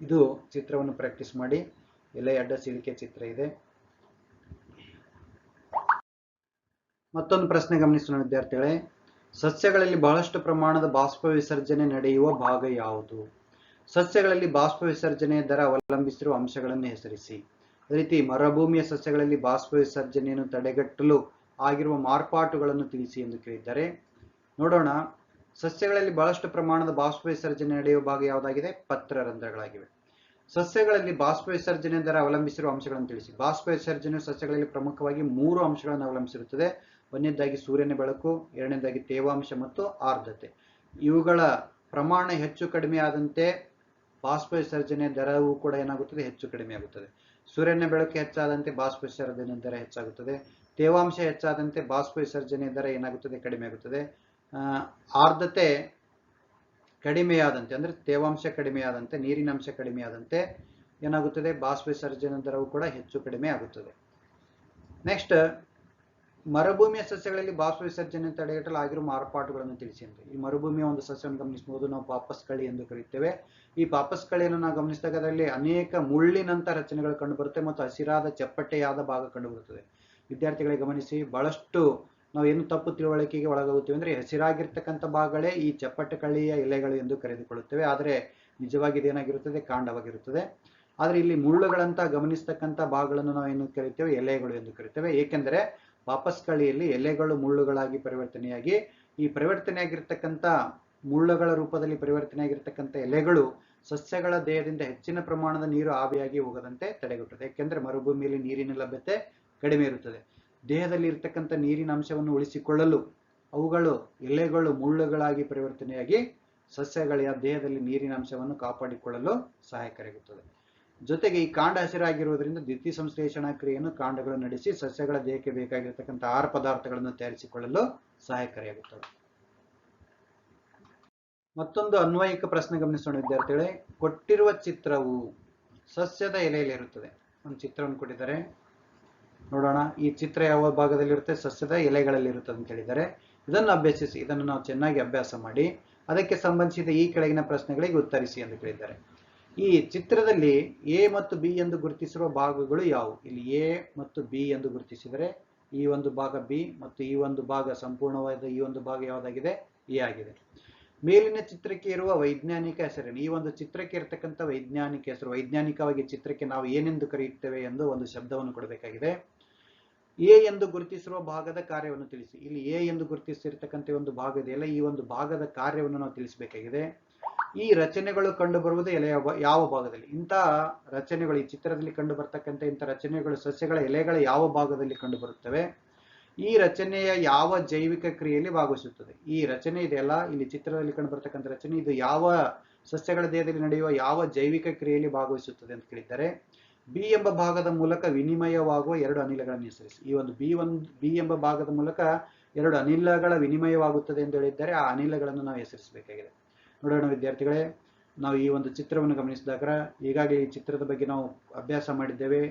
ಇದು ಚಿತ್ರವನ್ನು ಪ್ರಾಕ್ಟೀಸ್ ಮಾಡಿ. ಎಲೆ ಅಡ್ಡ ಸೀಳಿಕೆ ಚಿತ್ರ ಇದೆ. ಮತ್ತೊಂದು ಪ್ರಶ್ನೆ ಗಮನಿಸೋಣ ವಿದ್ಯಾರ್ಥಿಗಳೇ. ಸಸ್ಯಗಳಲ್ಲಿ ಬಹಳಷ್ಟು ಪ್ರಮಾಣದ ಬಾಷ್ಪ ವಿಸರ್ಜನೆ ನಡೆಯುವ ಭಾಗ ಯಾವುದು? ಸಸ್ಯಗಳಲ್ಲಿ ಬಾಷ್ಪ ವಿಸರ್ಜನೆಯ ದರ ಅವಲಂಬಿಸಿರುವ ಅಂಶಗಳನ್ನು ಹೆಸರಿಸಿ. ಅದೇ ರೀತಿ ಮರುಭೂಮಿಯ ಸಸ್ಯಗಳಲ್ಲಿ ಬಾಷ್ಪ ವಿಸರ್ಜನೆಯನ್ನು ತಡೆಗಟ್ಟಲು ಆಗಿರುವ ಮಾರ್ಪಾಟುಗಳನ್ನು ತಿಳಿಸಿ ಎಂದು ಕೇಳಿದ್ದಾರೆ. ನೋಡೋಣ. ಸಸ್ಯಗಳಲ್ಲಿ ಬಹಳಷ್ಟು ಪ್ರಮಾಣದ ಬಾಷ್ಪ ವಿಸರ್ಜನೆ ನಡೆಯುವ ಭಾಗ ಯಾವುದಾಗಿದೆ? ಪತ್ರರಂಧ್ರಗಳಾಗಿವೆ. ಸಸ್ಯಗಳಲ್ಲಿ ಬಾಷ್ಪ ವಿಸರ್ಜನೆ ದರ ಅವಲಂಬಿಸಿರುವ ಅಂಶಗಳನ್ನು ತಿಳಿಸಿ. ಬಾಷ್ಪ ವಿಸರ್ಜನೆಯು ಸಸ್ಯಗಳಲ್ಲಿ ಪ್ರಮುಖವಾಗಿ 3 ಅಂಶಗಳನ್ನು ಅವಲಂಬಿಸಿರುತ್ತದೆ. ಒಂದನೇದಾಗಿ ಸೂರ್ಯನ ಬೆಳಕು, ಎರಡನೇದಾಗಿ ತೇವಾಂಶ ಮತ್ತು ಆರ್ದ್ರತೆ. ಇವುಗಳ ಪ್ರಮಾಣ ಹೆಚ್ಚು ಕಡಿಮೆ ಆದಂತೆ ಬಾಷ್ಪ ವಿಸರ್ಜನೆ ದರವು ಕೂಡ ಏನಾಗುತ್ತದೆ? ಹೆಚ್ಚು ಕಡಿಮೆ ಆಗುತ್ತದೆ. ಸೂರ್ಯನ ಬೆಳಕು ಹೆಚ್ಚಾದಂತೆ ಬಾಷ್ಪ ವಿಸರ್ಜನೆ ದರ ಹೆಚ್ಚಾಗುತ್ತದೆ. ತೇವಾಂಶ ಹೆಚ್ಚಾದಂತೆ ಬಾಷ್ಪ ವಿಸರ್ಜನೆ ದರ ಏನಾಗುತ್ತದೆ? ಕಡಿಮೆ ಆಗುತ್ತದೆ. ಆರ್ದ್ರತೆ ಕಡಿಮೆಯಾದಂತೆ ಅಂದ್ರೆ ತೇವಾಂಶ ಕಡಿಮೆಯಾದಂತೆ, ನೀರಿನ ಅಂಶ ಕಡಿಮೆಯಾದಂತೆ ಏನಾಗುತ್ತದೆ? ಬಾಷ್ಪ ವಿಸರ್ಜನೆ ದರವು ಕೂಡ ಹೆಚ್ಚು ಕಡಿಮೆ ಆಗುತ್ತದೆ. ನೆಕ್ಸ್ಟ್, ಮರುಭೂಮಿಯ ಸಸ್ಯಗಳಲ್ಲಿ ಬಾಷ್ಪ ವಿಸರ್ಜನೆ ತಡೆಗಟ್ಟಲು ಆಗಿರುವ ಮಾರ್ಪಾಟುಗಳನ್ನು ತಿಳಿಸಿ ಅಂತ. ಈ ಮರುಭೂಮಿಯ ಒಂದು ಸಸ್ಯವನ್ನು ಗಮನಿಸಬಹುದು, ನಾವು ಪಾಪಸ್ ಕಳಿ ಎಂದು ಕರೆಯುತ್ತೇವೆ. ಈ ಪಾಪಸ್ ಕಳಿಯನ್ನು ನಾವು ಗಮನಿಸಿದಾಗ ಅದರಲ್ಲಿ ಅನೇಕ ಮುಳ್ಳಿನಂತ ರಚನೆಗಳು ಕಂಡುಬರುತ್ತೆ ಮತ್ತು ಹಸಿರಾದ ಚಪ್ಪಟೆಯಾದ ಭಾಗ ಕಂಡುಬರುತ್ತದೆ. ವಿದ್ಯಾರ್ಥಿಗಳಿಗೆ ಗಮನಿಸಿ, ಬಹಳಷ್ಟು ನಾವು ಏನು ತಪ್ಪು ತಿಳುವಳಿಕೆಗೆ ಒಳಗಾಗುತ್ತೇವೆ ಅಂದ್ರೆ ಹಸಿರಾಗಿರ್ತಕ್ಕಂಥ ಭಾಗಗಳೇ ಈ ಚಪ್ಪಟೆ ಕಳಿಯ ಎಲೆಗಳು ಎಂದು ಕರೆದುಕೊಳ್ಳುತ್ತೇವೆ. ಆದರೆ ನಿಜವಾಗಿ ಇದೇನಾಗಿರುತ್ತದೆ, ಕಾಂಡವಾಗಿರುತ್ತದೆ. ಆದರೆ ಇಲ್ಲಿ ಮುಳ್ಳುಗಳಂತ ಗಮನಿಸ್ತಕ್ಕಂಥ ಭಾಗಗಳನ್ನು ನಾವು ಏನು ಕರಿತೇವೆ, ಎಲೆಗಳು ಎಂದು ಕರಿತೇವೆ. ಏಕೆಂದರೆ ವಾಪಸ್ ಕಳಿಯಲ್ಲಿ ಎಲೆಗಳು ಮುಳ್ಳುಗಳಾಗಿ ಪರಿವರ್ತನೆಯಾಗಿ, ಈ ಪರಿವರ್ತನೆಯಾಗಿರ್ತಕ್ಕಂಥ ಮುಳ್ಳುಗಳ ರೂಪದಲ್ಲಿ ಪರಿವರ್ತನೆಯಾಗಿರ್ತಕ್ಕಂಥ ಎಲೆಗಳು ಸಸ್ಯಗಳ ದೇಹದಿಂದ ಹೆಚ್ಚಿನ ಪ್ರಮಾಣದ ನೀರು ಆವಿಯಾಗಿ ಹೋಗದಂತೆ ತಡೆಗಟ್ಟುತ್ತದೆ. ಯಾಕೆಂದ್ರೆ ಮರುಭೂಮಿಯಲ್ಲಿ ನೀರಿನ ಲಭ್ಯತೆ ಕಡಿಮೆ ಇರುತ್ತದೆ. ದೇಹದಲ್ಲಿ ಇರ್ತಕ್ಕಂಥ ನೀರಿನ ಅಂಶವನ್ನು ಉಳಿಸಿಕೊಳ್ಳಲು ಅವುಗಳು ಎಲೆಗಳು ಮುಳ್ಳುಗಳಾಗಿ ಪರಿವರ್ತನೆಯಾಗಿ ಸಸ್ಯಗಳ ದೇಹದಲ್ಲಿ ನೀರಿನ ಅಂಶವನ್ನು ಕಾಪಾಡಿಕೊಳ್ಳಲು ಸಹಾಯಕರಾಗುತ್ತದೆ. ಜೊತೆಗೆ ಈ ಕಾಂಡ ಹಸಿರಾಗಿರುವುದರಿಂದ ದ್ವಿತೀಯ ಸಂಶ್ಲೇಷಣಾ ಕ್ರಿಯೆಯನ್ನು ಕಾಂಡಗಳು ನಡೆಸಿ ಸಸ್ಯಗಳ ದೇಹಕ್ಕೆ ಬೇಕಾಗಿರತಕ್ಕಂಥ ಆಹಾರ ಪದಾರ್ಥಗಳನ್ನು ತಯಾರಿಸಿಕೊಳ್ಳಲು ಸಹಾಯಕಾರಿಯಾಗುತ್ತದೆ. ಮತ್ತೊಂದು ಅನ್ವಯಿಕ ಪ್ರಶ್ನೆ ಗಮನಿಸೋಣ ವಿದ್ಯಾರ್ಥಿಗಳೇ. ಕೊಟ್ಟಿರುವ ಚಿತ್ರವು ಸಸ್ಯದ ಎಲೆಯಲ್ಲಿರುತ್ತದೆ. ಒಂದು ಚಿತ್ರವನ್ನು ಕೊಟ್ಟಿದ್ದಾರೆ, ನೋಡೋಣ. ಈ ಚಿತ್ರ ಯಾವ ಭಾಗದಲ್ಲಿರುತ್ತೆ, ಸಸ್ಯದ ಎಲೆಗಳಲ್ಲಿ ಇರುತ್ತದೆ ಅಂತ ಹೇಳಿದ್ದಾರೆ. ಇದನ್ನು ಅಭ್ಯಸಿಸಿ, ಇದನ್ನು ನಾವು ಚೆನ್ನಾಗಿ ಅಭ್ಯಾಸ ಮಾಡಿ ಅದಕ್ಕೆ ಸಂಬಂಧಿಸಿದ ಈ ಕೆಳಗಿನ ಪ್ರಶ್ನೆಗಳಿಗೆ ಉತ್ತರಿಸಿ ಎಂದು ಕೇಳಿದ್ದಾರೆ. ಈ ಚಿತ್ರದಲ್ಲಿ ಎ ಮತ್ತು ಬಿ ಎಂದು ಗುರುತಿಸಿರುವ ಭಾಗಗಳು ಯಾವುವು? ಇಲ್ಲಿ ಎ ಮತ್ತು ಬಿ ಎಂದು ಗುರುತಿಸಿದರೆ ಈ ಒಂದು ಭಾಗ ಬಿ ಮತ್ತು ಈ ಒಂದು ಭಾಗ ಸಂಪೂರ್ಣವಾದ ಈ ಒಂದು ಭಾಗ ಯಾವುದಾಗಿದೆ, ಎ ಆಗಿದೆ. ಮೇಲಿನ ಚಿತ್ರಕ್ಕೆ ಇರುವ ವೈಜ್ಞಾನಿಕ ಹೆಸರೇನು? ಈ ಒಂದು ಚಿತ್ರಕ್ಕೆ ಇರತಕ್ಕಂಥ ವೈಜ್ಞಾನಿಕ ಹೆಸರು, ವೈಜ್ಞಾನಿಕವಾಗಿ ಚಿತ್ರಕ್ಕೆ ನಾವು ಏನೆಂದು ಕರೆಯುತ್ತೇವೆ ಎಂದು ಒಂದು ಶಬ್ದವನ್ನು ಕೊಡಬೇಕಾಗಿದೆ. ಎ ಎಂದು ಗುರುತಿಸಿರುವ ಭಾಗದ ಕಾರ್ಯವನ್ನು ತಿಳಿಸಿ. ಇಲ್ಲಿ ಎ ಎಂದು ಗುರುತಿಸಿರ್ತಕ್ಕಂಥ ಒಂದು ಭಾಗ ಇದೆಯಲ್ಲ, ಈ ಒಂದು ಭಾಗದ ಕಾರ್ಯವನ್ನು ನಾವು ತಿಳಿಸಬೇಕಾಗಿದೆ. ಈ ರಚನೆಗಳು ಕಂಡು ಬರುವುದು ಎಲೆಯ ಯಾವ ಭಾಗದಲ್ಲಿ? ಇಂತಹ ರಚನೆಗಳು, ಈ ಚಿತ್ರದಲ್ಲಿ ಕಂಡು ಬರ್ತಕ್ಕಂಥ ಇಂಥ ರಚನೆಗಳು ಸಸ್ಯಗಳ ಎಲೆಗಳ ಯಾವ ಭಾಗದಲ್ಲಿ ಕಂಡು ಬರುತ್ತವೆ? ಈ ರಚನೆಯ ಯಾವ ಜೈವಿಕ ಕ್ರಿಯೆಯಲ್ಲಿ ಭಾಗವಹಿಸುತ್ತದೆ? ಈ ರಚನೆ ಇದೆಯಲ್ಲ, ಇಲ್ಲಿ ಚಿತ್ರದಲ್ಲಿ ಕಂಡು ಬರ್ತಕ್ಕಂಥ ರಚನೆ, ಇದು ಯಾವ ಸಸ್ಯಗಳ ದೇಹದಲ್ಲಿ ನಡೆಯುವ ಯಾವ ಜೈವಿಕ ಕ್ರಿಯೆಯಲ್ಲಿ ಭಾಗವಹಿಸುತ್ತದೆ ಅಂತ ಕೇಳಿದ್ದಾರೆ. ಬಿ ಎಂಬ ಭಾಗದ ಮೂಲಕ ವಿನಿಮಯವಾಗುವ ಎರಡು ಅನಿಲಗಳನ್ನು ಹೆಸರಿಸಿ. ಈ ಒಂದು ಬಿ ಎಂಬ ಭಾಗದ ಮೂಲಕ ಎರಡು ಅನಿಲಗಳ ವಿನಿಮಯವಾಗುತ್ತದೆ ಎಂದು ಹೇಳಿದ್ದಾರೆ. ಆ ಅನಿಲಗಳನ್ನು ನಾವು ಹೆಸರಿಸಬೇಕಾಗಿದೆ. ನೋಡೋಣ ವಿದ್ಯಾರ್ಥಿಗಳೇ, ನಾವು ಈ ಒಂದು ಚಿತ್ರವನ್ನು ಗಮನಿಸಿದಾಗ ಈಗಾಗಲೇ ಈ ಚಿತ್ರದ ಬಗ್ಗೆ ನಾವು ಅಭ್ಯಾಸ ಮಾಡಿದ್ದೇವೆ,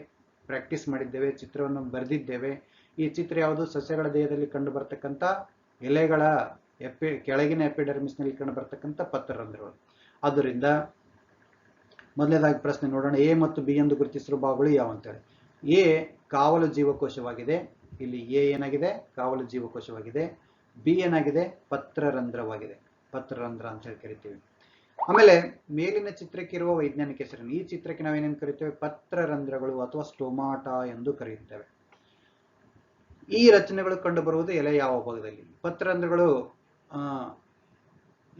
ಪ್ರಾಕ್ಟೀಸ್ ಮಾಡಿದ್ದೇವೆ, ಚಿತ್ರವನ್ನು ಬರೆದಿದ್ದೇವೆ. ಈ ಚಿತ್ರ ಯಾವುದು? ಸಸ್ಯಗಳ ದೇಹದಲ್ಲಿ ಕಂಡು ಬರ್ತಕ್ಕಂಥ ಎಲೆಗಳ ಕೆಳಗಿನ ಎಪಿಡರ್ಮಿಸ್ನಲ್ಲಿ ಕಂಡು ಬರ್ತಕ್ಕಂಥ ಪತ್ರರಂಧ್ರಗಳು. ಆದ್ದರಿಂದ ಮೊದಲನೇದಾಗಿ ಪ್ರಶ್ನೆ ನೋಡೋಣ, ಎ ಮತ್ತು ಬಿ ಎಂದು ಗುರುತಿಸಿರುವ ಭಾಗಗಳು ಯಾವ ಅಂತೇಳಿ. ಎ ಕಾವಲು ಜೀವಕೋಶವಾಗಿದೆ. ಇಲ್ಲಿ ಎ ಏನಾಗಿದೆ? ಕಾವಲು ಜೀವಕೋಶವಾಗಿದೆ. ಬಿ ಏನಾಗಿದೆ? ಪತ್ರರಂಧ್ರವಾಗಿದೆ. ಪತ್ರರಂಧ್ರ ಅಂತ ಹೇಳಿ ಕರಿತೀವಿ. ಆಮೇಲೆ ಮೇಲಿನ ಚಿತ್ರಕ್ಕೆ ಇರುವ ವೈಜ್ಞಾನಿಕ ಹೆಸರನ್ನು, ಈ ಚಿತ್ರಕ್ಕೆ ನಾವೇನೇನು ಕರಿತೇವೆ? ಪತ್ರರಂಧ್ರಗಳು ಅಥವಾ ಸ್ಟೊಮಾಟ ಎಂದು ಕರೆಯುತ್ತೇವೆ. ಈ ರಚನೆಗಳು ಕಂಡು ಬರುವುದು ಎಲೆ ಯಾವ ಭಾಗದಲ್ಲಿ? ಪತ್ರರಂಧ್ರಗಳು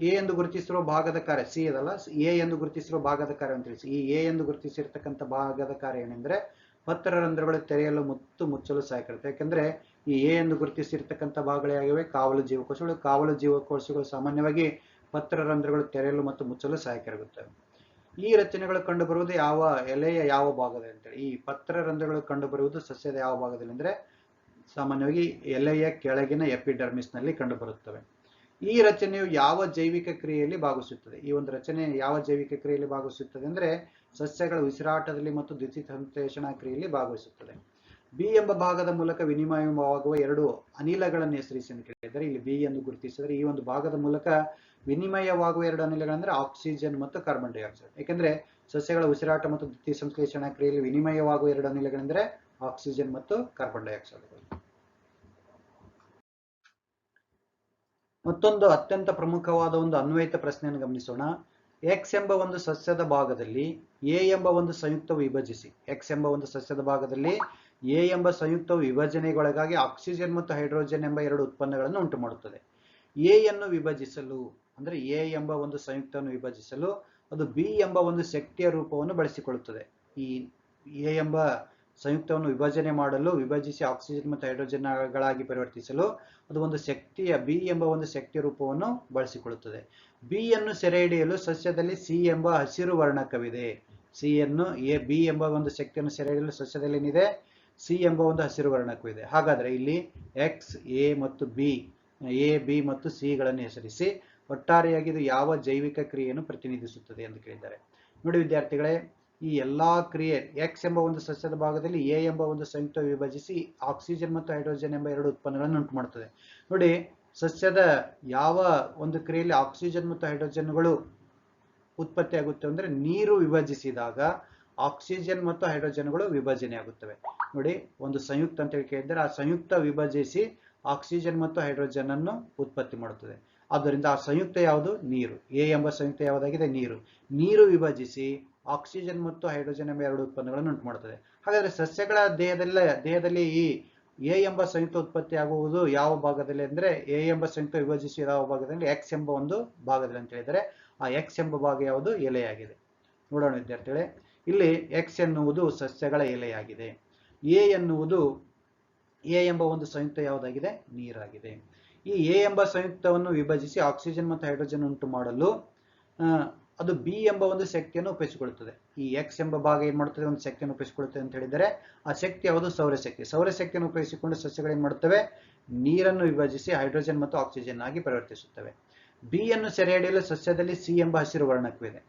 ಎ ಎಂದು ಗುರುತಿಸಿರುವ ಭಾಗದ ಕಾರ್ಯ, ಸಿ ಅದಲ್ಲ, ಎ ಎಂದು ಗುರುತಿಸಿರುವ ಭಾಗದ ಕಾರ್ಯವನ್ನು ತಿಳಿಸಿ. ಈ ಎ ಎಂದು ಗುರುತಿಸಿರ್ತಕ್ಕಂಥ ಭಾಗದ ಕಾರ್ಯ ಏನೆಂದ್ರೆ ಪತ್ರರಂಧ್ರಗಳು ತೆರೆಯಲು ಮತ್ತು ಮುಚ್ಚಲು ಸಹಾಯಕರುತ್ತೆ. ಯಾಕೆಂದ್ರೆ ಈ ಎ ಎಂದು ಗುರುತಿಸಿರ್ತಕ್ಕಂಥ ಭಾಗಗಳಾಗಿವೆ ಕಾವಲು ಜೀವಕೋಶಗಳು. ಕಾವಲು ಜೀವಕೋಶಗಳು ಸಾಮಾನ್ಯವಾಗಿ ಪತ್ರರಂಧ್ರಗಳು ತೆರೆಯಲು ಮತ್ತು ಮುಚ್ಚಲು ಸಹಾಯಕರಾಗುತ್ತವೆ. ಈ ರಚನೆಗಳು ಕಂಡುಬರುವುದು ಯಾವ ಎಲೆಯ ಯಾವ ಭಾಗದಲ್ಲಿ ಅಂತೇಳಿ. ಈ ಪತ್ರರಂಧ್ರಗಳು ಕಂಡುಬರುವುದು ಸಸ್ಯದ ಯಾವ ಭಾಗದಲ್ಲಿ ಅಂದ್ರೆ ಸಾಮಾನ್ಯವಾಗಿ ಎಲೆಯ ಕೆಳಗಿನ ಎಪಿಡರ್ಮಿಸ್ ನಲ್ಲಿ ಕಂಡುಬರುತ್ತವೆ. ಈ ರಚನೆಯು ಯಾವ ಜೈವಿಕ ಕ್ರಿಯೆಯಲ್ಲಿ ಭಾಗವಹಿಸುತ್ತದೆ? ಈ ಒಂದು ರಚನೆ ಯಾವ ಜೈವಿಕ ಕ್ರಿಯೆಯಲ್ಲಿ ಭಾಗವಹಿಸುತ್ತದೆ ಅಂದ್ರೆ ಸಸ್ಯಗಳ ಉಸಿರಾಟದಲ್ಲಿ ಮತ್ತು ದ್ವಿತೀಯ ಸಂಶ್ಲೇಷಣಾ ಕ್ರಿಯೆಯಲ್ಲಿ ಭಾಗವಹಿಸುತ್ತದೆ. ಬಿ ಎಂಬ ಭಾಗದ ಮೂಲಕ ವಿನಿಮಯವಾಗುವ ಎರಡು ಅನಿಲಗಳನ್ನು ಹೆಸರಿಸಿ ಅಂತ ಕೇಳಿದರೆ ಇಲ್ಲಿ ಬಿ ಎಂದು ಗುರುತಿಸಿದರೆ ಈ ಒಂದು ಭಾಗದ ಮೂಲಕ ವಿನಿಮಯವಾಗುವ ಎರಡು ಅನಿಲಗಳಂದ್ರೆ ಆಕ್ಸಿಜನ್ ಮತ್ತು ಕಾರ್ಬನ್ ಡೈಆಕ್ಸೈಡ್. ಯಾಕೆಂದ್ರೆ ಸಸ್ಯಗಳ ಉಸಿರಾಟ ಮತ್ತು ದ್ವಿತೀಯ ಸಂಶ್ಲೇಷಣಾ ಕ್ರಿಯೆಯಲ್ಲಿ ವಿನಿಮಯವಾಗುವ ಎರಡು ಅನಿಲಗಳೆಂದರೆ ಆಕ್ಸಿಜನ್ ಮತ್ತು ಕಾರ್ಬನ್ ಡೈಆಕ್ಸೈಡ್. ಮತ್ತೊಂದು ಅತ್ಯಂತ ಪ್ರಮುಖವಾದ ಒಂದು ಅನ್ವಯಿತ ಪ್ರಶ್ನೆಯನ್ನು ಗಮನಿಸೋಣ. ಎಕ್ಸ್ ಎಂಬ ಒಂದು ಸಸ್ಯದ ಭಾಗದಲ್ಲಿ ಎ ಎಂಬ ಒಂದು ಸಂಯುಕ್ತವು ವಿಭಜಿಸಿ. ಎಕ್ಸ್ ಎಂಬ ಒಂದು ಸಸ್ಯದ ಭಾಗದಲ್ಲಿ ಎ ಎಂಬ ಸಂಯುಕ್ತವು ವಿಭಜನೆಗೊಳಗಾಗಿ ಆಕ್ಸಿಜನ್ ಮತ್ತು ಹೈಡ್ರೋಜನ್ ಎಂಬ ಎರಡು ಉತ್ಪನ್ನಗಳನ್ನು ಉಂಟು ಮಾಡುತ್ತದೆ. ಎ ಯನ್ನು ವಿಭಜಿಸಲು ಅಂದ್ರೆ ಎ ಎಂಬ ಒಂದು ಸಂಯುಕ್ತವನ್ನು ವಿಭಜಿಸಲು ಅದು ಬಿ ಎಂಬ ಒಂದು ಶಕ್ತಿಯ ರೂಪವನ್ನು ಬಳಸಿಕೊಳ್ಳುತ್ತದೆ. ಈ ಎ ಎಂಬ ಸಂಯುಕ್ತವನ್ನು ವಿಭಜನೆ ಮಾಡಲು ವಿಭಜಿಸಿ ಆಕ್ಸಿಜನ್ ಮತ್ತು ಹೈಡ್ರೋಜನ್ಗಳಾಗಿ ಪರಿವರ್ತಿಸಲು ಅದು ಒಂದು ಶಕ್ತಿಯ ಬಿ ಎಂಬ ಒಂದು ಶಕ್ತಿಯ ರೂಪವನ್ನು ಬಳಸಿಕೊಳ್ಳುತ್ತದೆ. ಬಿ ಯನ್ನು ಸೆರೆ ಹಿಡಿಯಲು ಸಸ್ಯದಲ್ಲಿ ಸಿ ಎಂಬ ಹಸಿರು ವರ್ಣಕವಿದೆ. ಬಿ ಎಂಬ ಒಂದು ಶಕ್ತಿಯನ್ನು ಸೆರೆ ಹಿಡಿಯಲು ಸಸ್ಯದಲ್ಲಿ ಏನಿದೆ? ಸಿ ಎಂಬ ಒಂದು ಹಸಿರು ವರ್ಣಕವಿದೆ. ಹಾಗಾದ್ರೆ ಇಲ್ಲಿ ಎಕ್ಸ್, ಎ ಮತ್ತು ಬಿ, ಎ ಬಿ ಮತ್ತು ಸಿ ಗಳನ್ನು ಹೆಸರಿಸಿ ಒಟ್ಟಾರೆಯಾಗಿ ಇದು ಯಾವ ಜೈವಿಕ ಕ್ರಿಯೆಯನ್ನು ಪ್ರತಿನಿಧಿಸುತ್ತದೆ ಎಂದು ಕೇಳಿದ್ದಾರೆ. ನೋಡಿ ವಿದ್ಯಾರ್ಥಿಗಳೇ, ಈ ಎಲ್ಲಾ ಕ್ರಿಯೆ ಎಕ್ಸ್ ಎಂಬ ಒಂದು ಸಸ್ಯದ ಭಾಗದಲ್ಲಿ ಎ ಎಂಬ ಒಂದು ಸಂಯುಕ್ತ ವಿಭಜಿಸಿ ಆಕ್ಸಿಜನ್ ಮತ್ತು ಹೈಡ್ರೋಜನ್ ಎಂಬ ಎರಡು ಉತ್ಪನ್ನಗಳನ್ನು ಉಂಟು ಮಾಡುತ್ತದೆ. ನೋಡಿ, ಸಸ್ಯದ ಯಾವ ಒಂದು ಕ್ರಿಯೆಯಲ್ಲಿ ಆಕ್ಸಿಜನ್ ಮತ್ತು ಹೈಡ್ರೋಜನ್ಗಳು ಉತ್ಪತ್ತಿ ಆಗುತ್ತೆ ಅಂದ್ರೆ ನೀರು ವಿಭಜಿಸಿದಾಗ ಆಕ್ಸಿಜನ್ ಮತ್ತು ಹೈಡ್ರೋಜನ್ಗಳು ವಿಭಜನೆ ಆಗುತ್ತವೆ. ನೋಡಿ, ಒಂದು ಸಂಯುಕ್ತ ಅಂತ ಹೇಳಿ ಕೇಳಿದ್ರೆ ಆ ಸಂಯುಕ್ತ ವಿಭಜಿಸಿ ಆಕ್ಸಿಜನ್ ಮತ್ತು ಹೈಡ್ರೋಜನ್ ಅನ್ನು ಉತ್ಪತ್ತಿ ಮಾಡುತ್ತದೆ. ಆದ್ದರಿಂದ ಆ ಸಂಯುಕ್ತ ಯಾವುದು? ನೀರು. ಎ ಎಂಬ ಸಂಯುಕ್ತ ಯಾವುದಾಗಿದೆ? ನೀರು. ನೀರು ವಿಭಜಿಸಿ ಆಕ್ಸಿಜನ್ ಮತ್ತು ಹೈಡ್ರೋಜನ್ ಎಂಬ ಎರಡು ಉತ್ಪನ್ನಗಳನ್ನು ಉಂಟು ಮಾಡುತ್ತದೆ. ಹಾಗಾದ್ರೆ ಸಸ್ಯಗಳ ದೇಹದಲ್ಲಿ ಈ ಎ ಎಂಬ ಸಂಯುಕ್ತ ಉತ್ಪತ್ತಿ ಆಗುವುದು ಯಾವ ಭಾಗದಲ್ಲಿ ಅಂದ್ರೆ ಎ ಎಂಬ ಸಂಯುಕ್ತ ವಿಭಜಿಸಿ ಯಾವ ಭಾಗದಲ್ಲಿ? ಎಕ್ಸ್ ಎಂಬ ಒಂದು ಭಾಗದಲ್ಲಿ ಅಂತ ಹೇಳಿದರೆ ಆ ಎಕ್ಸ್ ಎಂಬ ಭಾಗ ಯಾವುದು? ಎಲೆಯಾಗಿದೆ. ನೋಡೋಣ ವಿದ್ಯಾರ್ಥಿಗಳೇ, ಇಲ್ಲಿ ಎಕ್ಸ್ ಎನ್ನುವುದು ಸಸ್ಯಗಳ ಎಲೆಯಾಗಿದೆ. ಎ ಎನ್ನುವುದು ಎ ಎಂಬ ಒಂದು ಸಂಯುಕ್ತ ಯಾವುದಾಗಿದೆ? ನೀರಾಗಿದೆ. ಈ ಎ ಎಂಬ ಸಂಯುಕ್ತವನ್ನು ವಿಭಜಿಸಿ ಆಕ್ಸಿಜನ್ ಮತ್ತು ಹೈಡ್ರೋಜನ್ ಉಂಟು ಮಾಡಲು ಅದು ಬಿ ಎಂಬ ಒಂದು ಶಕ್ತಿಯನ್ನು ಉಪಯೋಗಿಸಿಕೊಳ್ಳುತ್ತದೆ. ಈ ಎಕ್ಸ್ ಎಂಬ ಭಾಗ ಏನ್ ಮಾಡುತ್ತದೆ? ಒಂದು ಶಕ್ತಿಯನ್ನು ಉಪಯೋಗಿಸಿಕೊಳ್ಳುತ್ತದೆ ಅಂತ ಹೇಳಿದರೆ ಆ ಶಕ್ತಿ ಯಾವುದು? ಸೌರಶಕ್ತಿ. ಸೌರಶಕ್ತಿಯನ್ನು ಉಪಯೋಗಿಸಿಕೊಂಡು ಸಸ್ಯಗಳು ಏನ್ ಮಾಡುತ್ತವೆ? ನೀರನ್ನು ವಿಭಜಿಸಿ ಹೈಡ್ರೋಜನ್ ಮತ್ತು ಆಕ್ಸಿಜನ್ ಆಗಿ ಪರಿವರ್ತಿಸುತ್ತವೆ. ಬಿ ಅನ್ನು ಸೆರೆ ಹಿಡಿಯಲು ಸಸ್ಯದಲ್ಲಿ ಸಿ ಎಂಬ ಹಸಿರು ವರ್ಣಕವಿದೆ.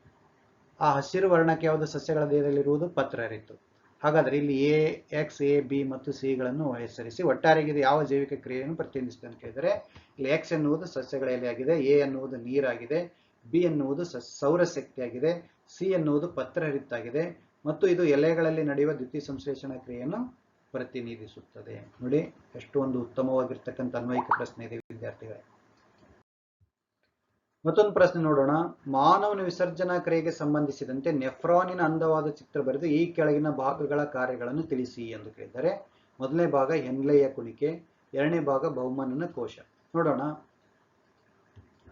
ಆ ಹಸಿರು ವರ್ಣಕ್ಕೆ ಯಾವುದು? ಸಸ್ಯಗಳ ದೇಹದಲ್ಲಿರುವುದು ಪತ್ರಹರಿತು. ಹಾಗಾದ್ರೆ ಇಲ್ಲಿ ಎ, ಎಕ್ಸ್, ಎ, ಬಿ ಮತ್ತು ಸಿ ಗಳನ್ನು ಹೆಸರಿಸಿ ಒಟ್ಟಾರೆಗೆ ಇದು ಯಾವ ಜೈವಿಕ ಕ್ರಿಯೆಯನ್ನು ಪ್ರತಿನಿಧಿಸುತ್ತದೆ ಅಂತ ಕೇಳಿದರೆ ಇಲ್ಲಿ ಎಕ್ಸ್ ಎನ್ನುವುದು ಸಸ್ಯಗಳ ಎಲೆಯಾಗಿದೆ, ಎ ಎನ್ನುವುದು ನೀರಾಗಿದೆ, ಬಿ ಎನ್ನುವುದು ಸೌರಶಕ್ತಿಯಾಗಿದೆ, ಸಿ ಎನ್ನುವುದು ಪತ್ರಹರಿತ್ತಾಗಿದೆ ಮತ್ತು ಇದು ಎಲೆಗಳಲ್ಲಿ ನಡೆಯುವ ದ್ಯುತಿ ಸಂಶ್ಲೇಷಣಾ ಕ್ರಿಯೆಯನ್ನು ಪ್ರತಿನಿಧಿಸುತ್ತದೆ. ನೋಡಿ, ಎಷ್ಟು ಒಂದು ಉತ್ತಮವಾಗಿರ್ತಕ್ಕಂಥ ಅನ್ವಯಿಕ ಪ್ರಶ್ನೆ ಇದೆ ವಿದ್ಯಾರ್ಥಿಗಳೇ. ಮತ್ತೊಂದು ಪ್ರಶ್ನೆ ನೋಡೋಣ. ಮಾನವನ ವಿಸರ್ಜನಾ ಕ್ರಿಯೆಗೆ ಸಂಬಂಧಿಸಿದಂತೆ ನೆಫ್ರಾನಿನ ಅಂದವಾದ ಚಿತ್ರ ಬರೆದು ಈ ಕೆಳಗಿನ ಭಾಗಗಳ ಕಾರ್ಯಗಳನ್ನು ತಿಳಿಸಿ ಎಂದು ಕೇಳಿದರೆ ಮೊದಲನೇ ಭಾಗ ಹೆನ್ಲೆಯ ಕುಣಿಕೆ, ಎರಡನೇ ಭಾಗ ಬೌಮನನ ಕೋಶ. ನೋಡೋಣ,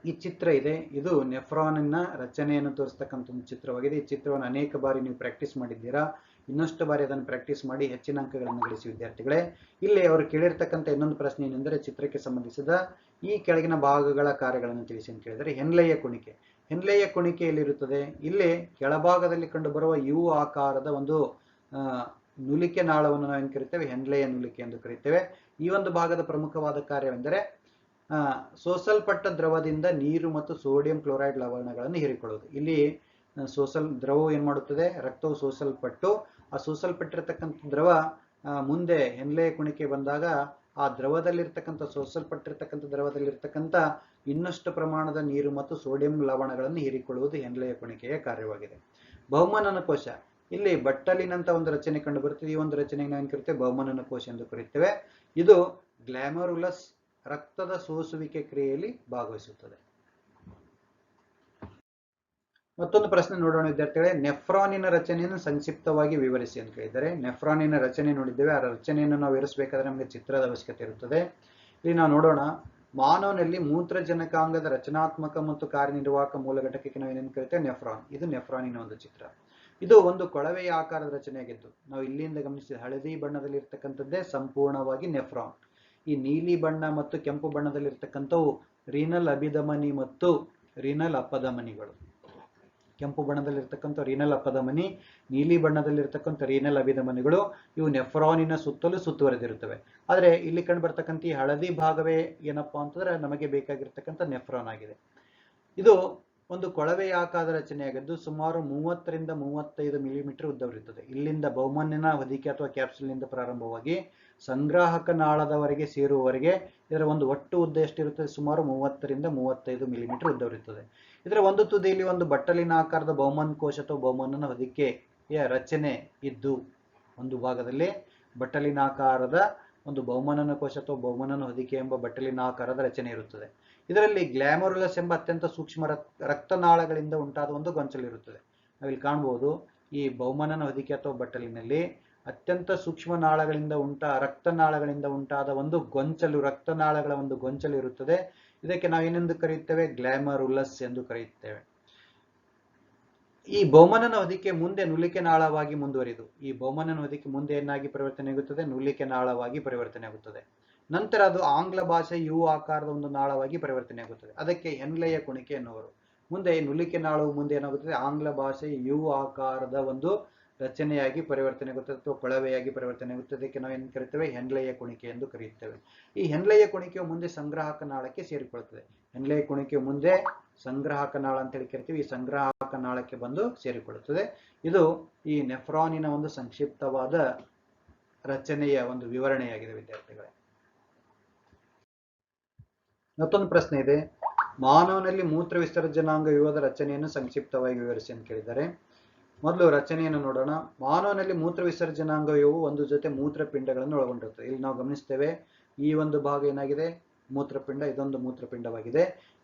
ಈ ಚಿತ್ರ ಇದೆ, ಇದು ನೆಫ್ರಾನಿನ ರಚನೆಯನ್ನು ತೋರಿಸ್ತಕ್ಕಂಥ ಒಂದು ಚಿತ್ರವಾಗಿದೆ. ಈ ಚಿತ್ರವನ್ನು ಅನೇಕ ಬಾರಿ ನೀವು ಪ್ರಾಕ್ಟೀಸ್ ಮಾಡಿದ್ದೀರಾ. ಇನ್ನಷ್ಟು ಬಾರಿ ಅದನ್ನು ಪ್ರಾಕ್ಟೀಸ್ ಮಾಡಿ ಹೆಚ್ಚಿನ ಅಂಕಗಳನ್ನು ಗಳಿಸಿ ವಿದ್ಯಾರ್ಥಿಗಳೇ. ಇಲ್ಲಿ ಅವರು ಕೇಳಿರ್ತಕ್ಕಂಥ ಇನ್ನೊಂದು ಪ್ರಶ್ನೆ ಏನೆಂದರೆ ಚಿತ್ರಕ್ಕೆ ಸಂಬಂಧಿಸಿದ ಈ ಕೆಳಗಿನ ಭಾಗಗಳ ಕಾರ್ಯಗಳನ್ನು ತಿಳಿಸಿ ಅಂತ ಕೇಳಿದರೆ ಹೆನ್ಲೆಯ ಕುಣಿಕೆ. ಹೆನ್ಲೆಯ ಕುಣಿಕೆ ಎಲ್ಲಿರುತ್ತದೆ? ಇಲ್ಲಿ ಕೆಳಭಾಗದಲ್ಲಿ ಕಂಡು ಬರುವ ಯು ಆಕಾರದ ಒಂದು ನುಲಿಕೆ ನಾಳವನ್ನು ನಾವು ಏನು ಕರಿತೇವೆ? ಹೆನ್ಲೆಯ ನುಲಿಕೆ ಎಂದು ಕರಿತೇವೆ. ಈ ಒಂದು ಭಾಗದ ಪ್ರಮುಖವಾದ ಕಾರ್ಯವೆಂದರೆ ಸೋಸಲ್ಪಟ್ಟ ದ್ರವದಿಂದ ನೀರು ಮತ್ತು ಸೋಡಿಯಂ ಕ್ಲೋರೈಡ್ ಲವಣಗಳನ್ನು ಹೀರಿಕೊಳ್ಳುವುದು. ಇಲ್ಲಿ ದ್ರವವು ಏನ್ ಮಾಡುತ್ತದೆ? ರಕ್ತವು ಸೋಸಲ್ಪಟ್ಟು ಆ ಸೋಸಲ್ಪಟ್ಟಿರತಕ್ಕಂಥ ದ್ರವ ಮುಂದೆ ಹೆನ್ಲೆಯ ಕುಣಿಕೆ ಬಂದಾಗ ಆ ದ್ರವದಲ್ಲಿರ್ತಕ್ಕಂಥ ಸೋಸಲ್ಪಟ್ಟಿರ್ತಕ್ಕಂಥ ದ್ರವದಲ್ಲಿರ್ತಕ್ಕಂಥ ಇನ್ನಷ್ಟು ಪ್ರಮಾಣದ ನೀರು ಮತ್ತು ಸೋಡಿಯಂ ಲವಣಗಳನ್ನು ಹೀರಿಕೊಳ್ಳುವುದು ಹೆನ್ಲೆಯ ಕುಣಿಕೆಯ ಕಾರ್ಯವಾಗಿದೆ. ಬೌಮನನ ಕೋಶ, ಇಲ್ಲಿ ಬಟ್ಟಲಿನಂತ ಒಂದು ರಚನೆ ಕಂಡು ಬರುತ್ತದೆ. ಈ ಒಂದು ರಚನೆಗೆ ನಾವು ಏನು ಕರಿತೇವೆ? ಬೌಮನನ ಕೋಶ ಎಂದು ಕರೀತೇವೆ. ಇದು ಗ್ಲಾಮರುಲಸ್ ರಕ್ತದ ಸೋಸುವಿಕೆ ಕ್ರಿಯೆಯಲ್ಲಿ ಭಾಗವಹಿಸುತ್ತದೆ. ಮತ್ತೊಂದು ಪ್ರಶ್ನೆ ನೋಡೋಣ ವಿದ್ಯಾರ್ಥಿಗಳೇ. ನೆಫ್ರಾನಿನ ರಚನೆಯನ್ನು ಸಂಕ್ಷಿಪ್ತವಾಗಿ ವಿವರಿಸಿ ಅಂತ ಕೇಳಿದರೆ ನೆಫ್ರಾನಿನ ರಚನೆ ನೋಡಿದ್ದೇವೆ. ಆ ರಚನೆಯನ್ನು ನಾವು ವಿವರಿಸಬೇಕಾದ್ರೆ ನಮಗೆ ಚಿತ್ರದ ಅವಶ್ಯಕತೆ ಇರುತ್ತದೆ. ಇಲ್ಲಿ ನಾವು ನೋಡೋಣ, ಮಾನವನಲ್ಲಿ ಮೂತ್ರಜನಕಾಂಗದ ರಚನಾತ್ಮಕ ಮತ್ತು ಕಾರ್ಯನಿರ್ವಾಹಕ ಮೂಲ ಘಟಕಕ್ಕೆ ನಾವು ಏನೇನು ಕರಿತೇವೆ? ನೆಫ್ರಾನ್. ಇದು ನೆಫ್ರಾನಿನ ಒಂದು ಚಿತ್ರ. ಇದು ಒಂದು ಕೊಳವೆಯ ಆಕಾರದ ರಚನೆಯಾಗಿದ್ದು ನಾವು ಇಲ್ಲಿಂದ ಗಮನಿಸಿದ ಹಳದಿ ಬಣ್ಣದಲ್ಲಿ ಇರ್ತಕ್ಕಂಥದ್ದೇ ಸಂಪೂರ್ಣವಾಗಿ ನೆಫ್ರಾನ್. ಈ ನೀಲಿ ಬಣ್ಣ ಮತ್ತು ಕೆಂಪು ಬಣ್ಣದಲ್ಲಿ ಇರ್ತಕ್ಕಂಥವು ರೀನಲ್ ಅಭಿಧಮನಿ ಮತ್ತು ರೀನಲ್ ಅಪಧಮನಿಗಳು. ಕೆಂಪು ಬಣ್ಣದಲ್ಲಿರ್ತಕ್ಕಂಥ ರೀನಲ್ ಅಪಧಮನಿ, ನೀಲಿ ಬಣ್ಣದಲ್ಲಿರ್ತಕ್ಕಂಥ ರೀನಲ್ ಅಭಿಧಮನಿಗಳು ಇವು ನೆಫ್ರಾನಿನ ಸುತ್ತಲೂ ಸುತ್ತುವರೆದಿರುತ್ತವೆ. ಆದರೆ ಇಲ್ಲಿ ಕಂಡು ಬರ್ತಕ್ಕಂಥ ಈ ಹಳದಿ ಭಾಗವೇ ಏನಪ್ಪಾ ಅಂತಂದ್ರೆ ನಮಗೆ ಬೇಕಾಗಿರ್ತಕ್ಕಂಥ ನೆಫ್ರಾನ್ ಆಗಿದೆ. ಇದು ಒಂದು ಕೊಳವೆಯ ಆಕಾರದ ರಚನೆಯಾಗಿದ್ದು ಸುಮಾರು 30ರಿಂದ 35 ಮಿಲಿಮೀಟರ್ ಉದ್ದವಿರುತ್ತದೆ. ಇಲ್ಲಿಂದ ಬೌಮನ್ನಿನ ಹೊದಿಕೆ ಅಥವಾ ಕ್ಯಾಪ್ಸುಲ್ನಿಂದ ಪ್ರಾರಂಭವಾಗಿ ಸಂಗ್ರಾಹಕ ನಾಳದವರೆಗೆ ಸೇರುವವರೆಗೆ ಇದರ ಒಂದು ಒಟ್ಟು ಉದ್ದ ಎಷ್ಟಿರುತ್ತದೆ? ಸುಮಾರು 30ರಿಂದ 35 ಮಿಲಿಮೀಟರ್ ಉದ್ದವಿರುತ್ತದೆ. ಇದರ ಒಂದು ತುದಿಯಲ್ಲಿ ಒಂದು ಬಟ್ಟಲಿನ ಆಕಾರದ ಬೌಮನ್ ಕೋಶ ಅಥವಾ ಬೌಮನ್ನನ ಹೊದಿಕೆಯ ರಚನೆ ಇದ್ದು ಒಂದು ಭಾಗದಲ್ಲಿ ಬಟ್ಟಲಿನ ಆಕಾರದ ಒಂದು ಬೌಮನನ ಕೋಶ ಅಥವಾ ಬೌಮನನ ಹೊದಿಕೆ ಎಂಬ ಬಟ್ಟಲಿನ ಆಕಾರದ ರಚನೆ ಇರುತ್ತದೆ. ಇದರಲ್ಲಿ ಗ್ಲಾಮರುಲಸ್ ಎಂಬ ಅತ್ಯಂತ ಸೂಕ್ಷ್ಮ ರಕ್ತನಾಳಗಳಿಂದ ಉಂಟಾದ ಒಂದು ಗೊಂಚಲಿರುತ್ತದೆ. ನಾವಿಲ್ಲಿ ಕಾಣಬಹುದು, ಈ ಬೌಮನನ ಹೊದಿಕೆ ಅಥವಾ ಬಟ್ಟಲಿನಲ್ಲಿ ಅತ್ಯಂತ ಸೂಕ್ಷ್ಮ ರಕ್ತನಾಳಗಳಿಂದ ಉಂಟಾದ ಒಂದು ಗೊಂಚಲು, ರಕ್ತನಾಳಗಳ ಒಂದು ಗೊಂಚಲು ಇರುತ್ತದೆ. ಇದಕ್ಕೆ ನಾವು ಏನೆಂದು ಕರೆಯುತ್ತೇವೆ? ಗ್ಲಾಮರುಲಸ್ ಎಂದು ಕರೆಯುತ್ತೇವೆ. ಈ ಬೌಮನನ ಹೊದಿಕೆ ಮುಂದೆ ನುಲಿಕೆ ನಾಳವಾಗಿ ಮುಂದುವರಿದು ಈ ಬೌಮನನ ಹೊದಿಕೆ ಮುಂದೆ ಏನಾಗಿ ಪರಿವರ್ತನೆ ಆಗುತ್ತದೆ? ನುಲಿಕೆ ನಾಳವಾಗಿ ಪರಿವರ್ತನೆ ಆಗುತ್ತದೆ. ನಂತರ ಅದು ಆಂಗ್ಲ ಭಾಷೆ ಯು ಆಕಾರದ ಒಂದು ನಾಳವಾಗಿ ಪರಿವರ್ತನೆ ಆಗುತ್ತದೆ. ಅದಕ್ಕೆ ಹೆನ್ಲೆಯ ಕುಣಿಕೆ ಎನ್ನುವರು. ಮುಂದೆ ನುಲಿಕೆ ನಾಳವು ಮುಂದೆ ಏನಾಗುತ್ತದೆ? ಆಂಗ್ಲ ಭಾಷೆ ಯು ಆಕಾರದ ಒಂದು ರಚನೆಯಾಗಿ ಪರಿವರ್ತನೆ ಆಗುತ್ತದೆ ಅಥವಾ ಕೊಳವೆಯಾಗಿ ಪರಿವರ್ತನೆ ಆಗುತ್ತದೆ. ಇದಕ್ಕೆ ನಾವು ಏನು ಕರಿತೇವೆ? ಹೆನ್ಲೆಯ ಕುಣಿಕೆ ಎಂದು ಕರೆಯುತ್ತೇವೆ. ಈ ಹೆನ್ಲೆಯ ಕುಣಿಕೆಯು ಮುಂದೆ ಸಂಗ್ರಾಹಕ ನಾಳಕ್ಕೆ ಸೇರಿಕೊಳ್ಳುತ್ತದೆ. ಹೆನ್ಲೆಯ ಕುಣಿಕೆಯು ಮುಂದೆ ಸಂಗ್ರಾಹಕ ನಾಳ ಅಂತ ಹೇಳಿ ಕರಿತೀವಿ. ಈ ಸಂಗ್ರಾಹಕ ನಾಳಕ್ಕೆ ಬಂದು ಸೇರಿಕೊಳ್ಳುತ್ತದೆ. ಇದು ಈ ನೆಫ್ರಾನಿನ ಒಂದು ಸಂಕ್ಷಿಪ್ತವಾದ ರಚನೆಯ ಒಂದು ವಿವರಣೆಯಾಗಿದೆ ವಿದ್ಯಾರ್ಥಿಗಳೇ. ಮತ್ತೊಂದು ಪ್ರಶ್ನೆ ಇದೆ, ಮಾನವನಲ್ಲಿ ಮೂತ್ರ ವಿಸರ್ಜನಾಂಗ ವ್ಯೂಹದ ರಚನೆಯನ್ನು ಸಂಕ್ಷಿಪ್ತವಾಗಿ ವಿವರಿಸಿ ಅಂತ ಕೇಳಿದ್ದಾರೆ. ಮೊದಲು ರಚನೆಯನ್ನು ನೋಡೋಣ. ಮಾನವನಲ್ಲಿ ಮೂತ್ರ ವಿಸರ್ಜನಾಂಗ ವ್ಯೂಹವು ಒಂದು ಜೊತೆ ಮೂತ್ರಪಿಂಡಗಳನ್ನು ಒಳಗೊಂಡಿರುತ್ತದೆ. ಇಲ್ಲಿ ನಾವು ಗಮನಿಸ್ತೇವೆ, ಈ ಒಂದು ಭಾಗ ಏನಾಗಿದೆ, ಮೂತ್ರಪಿಂಡ, ಇದೊಂದು ಮೂತ್ರಪಿಂಡವಾಗಿದೆ.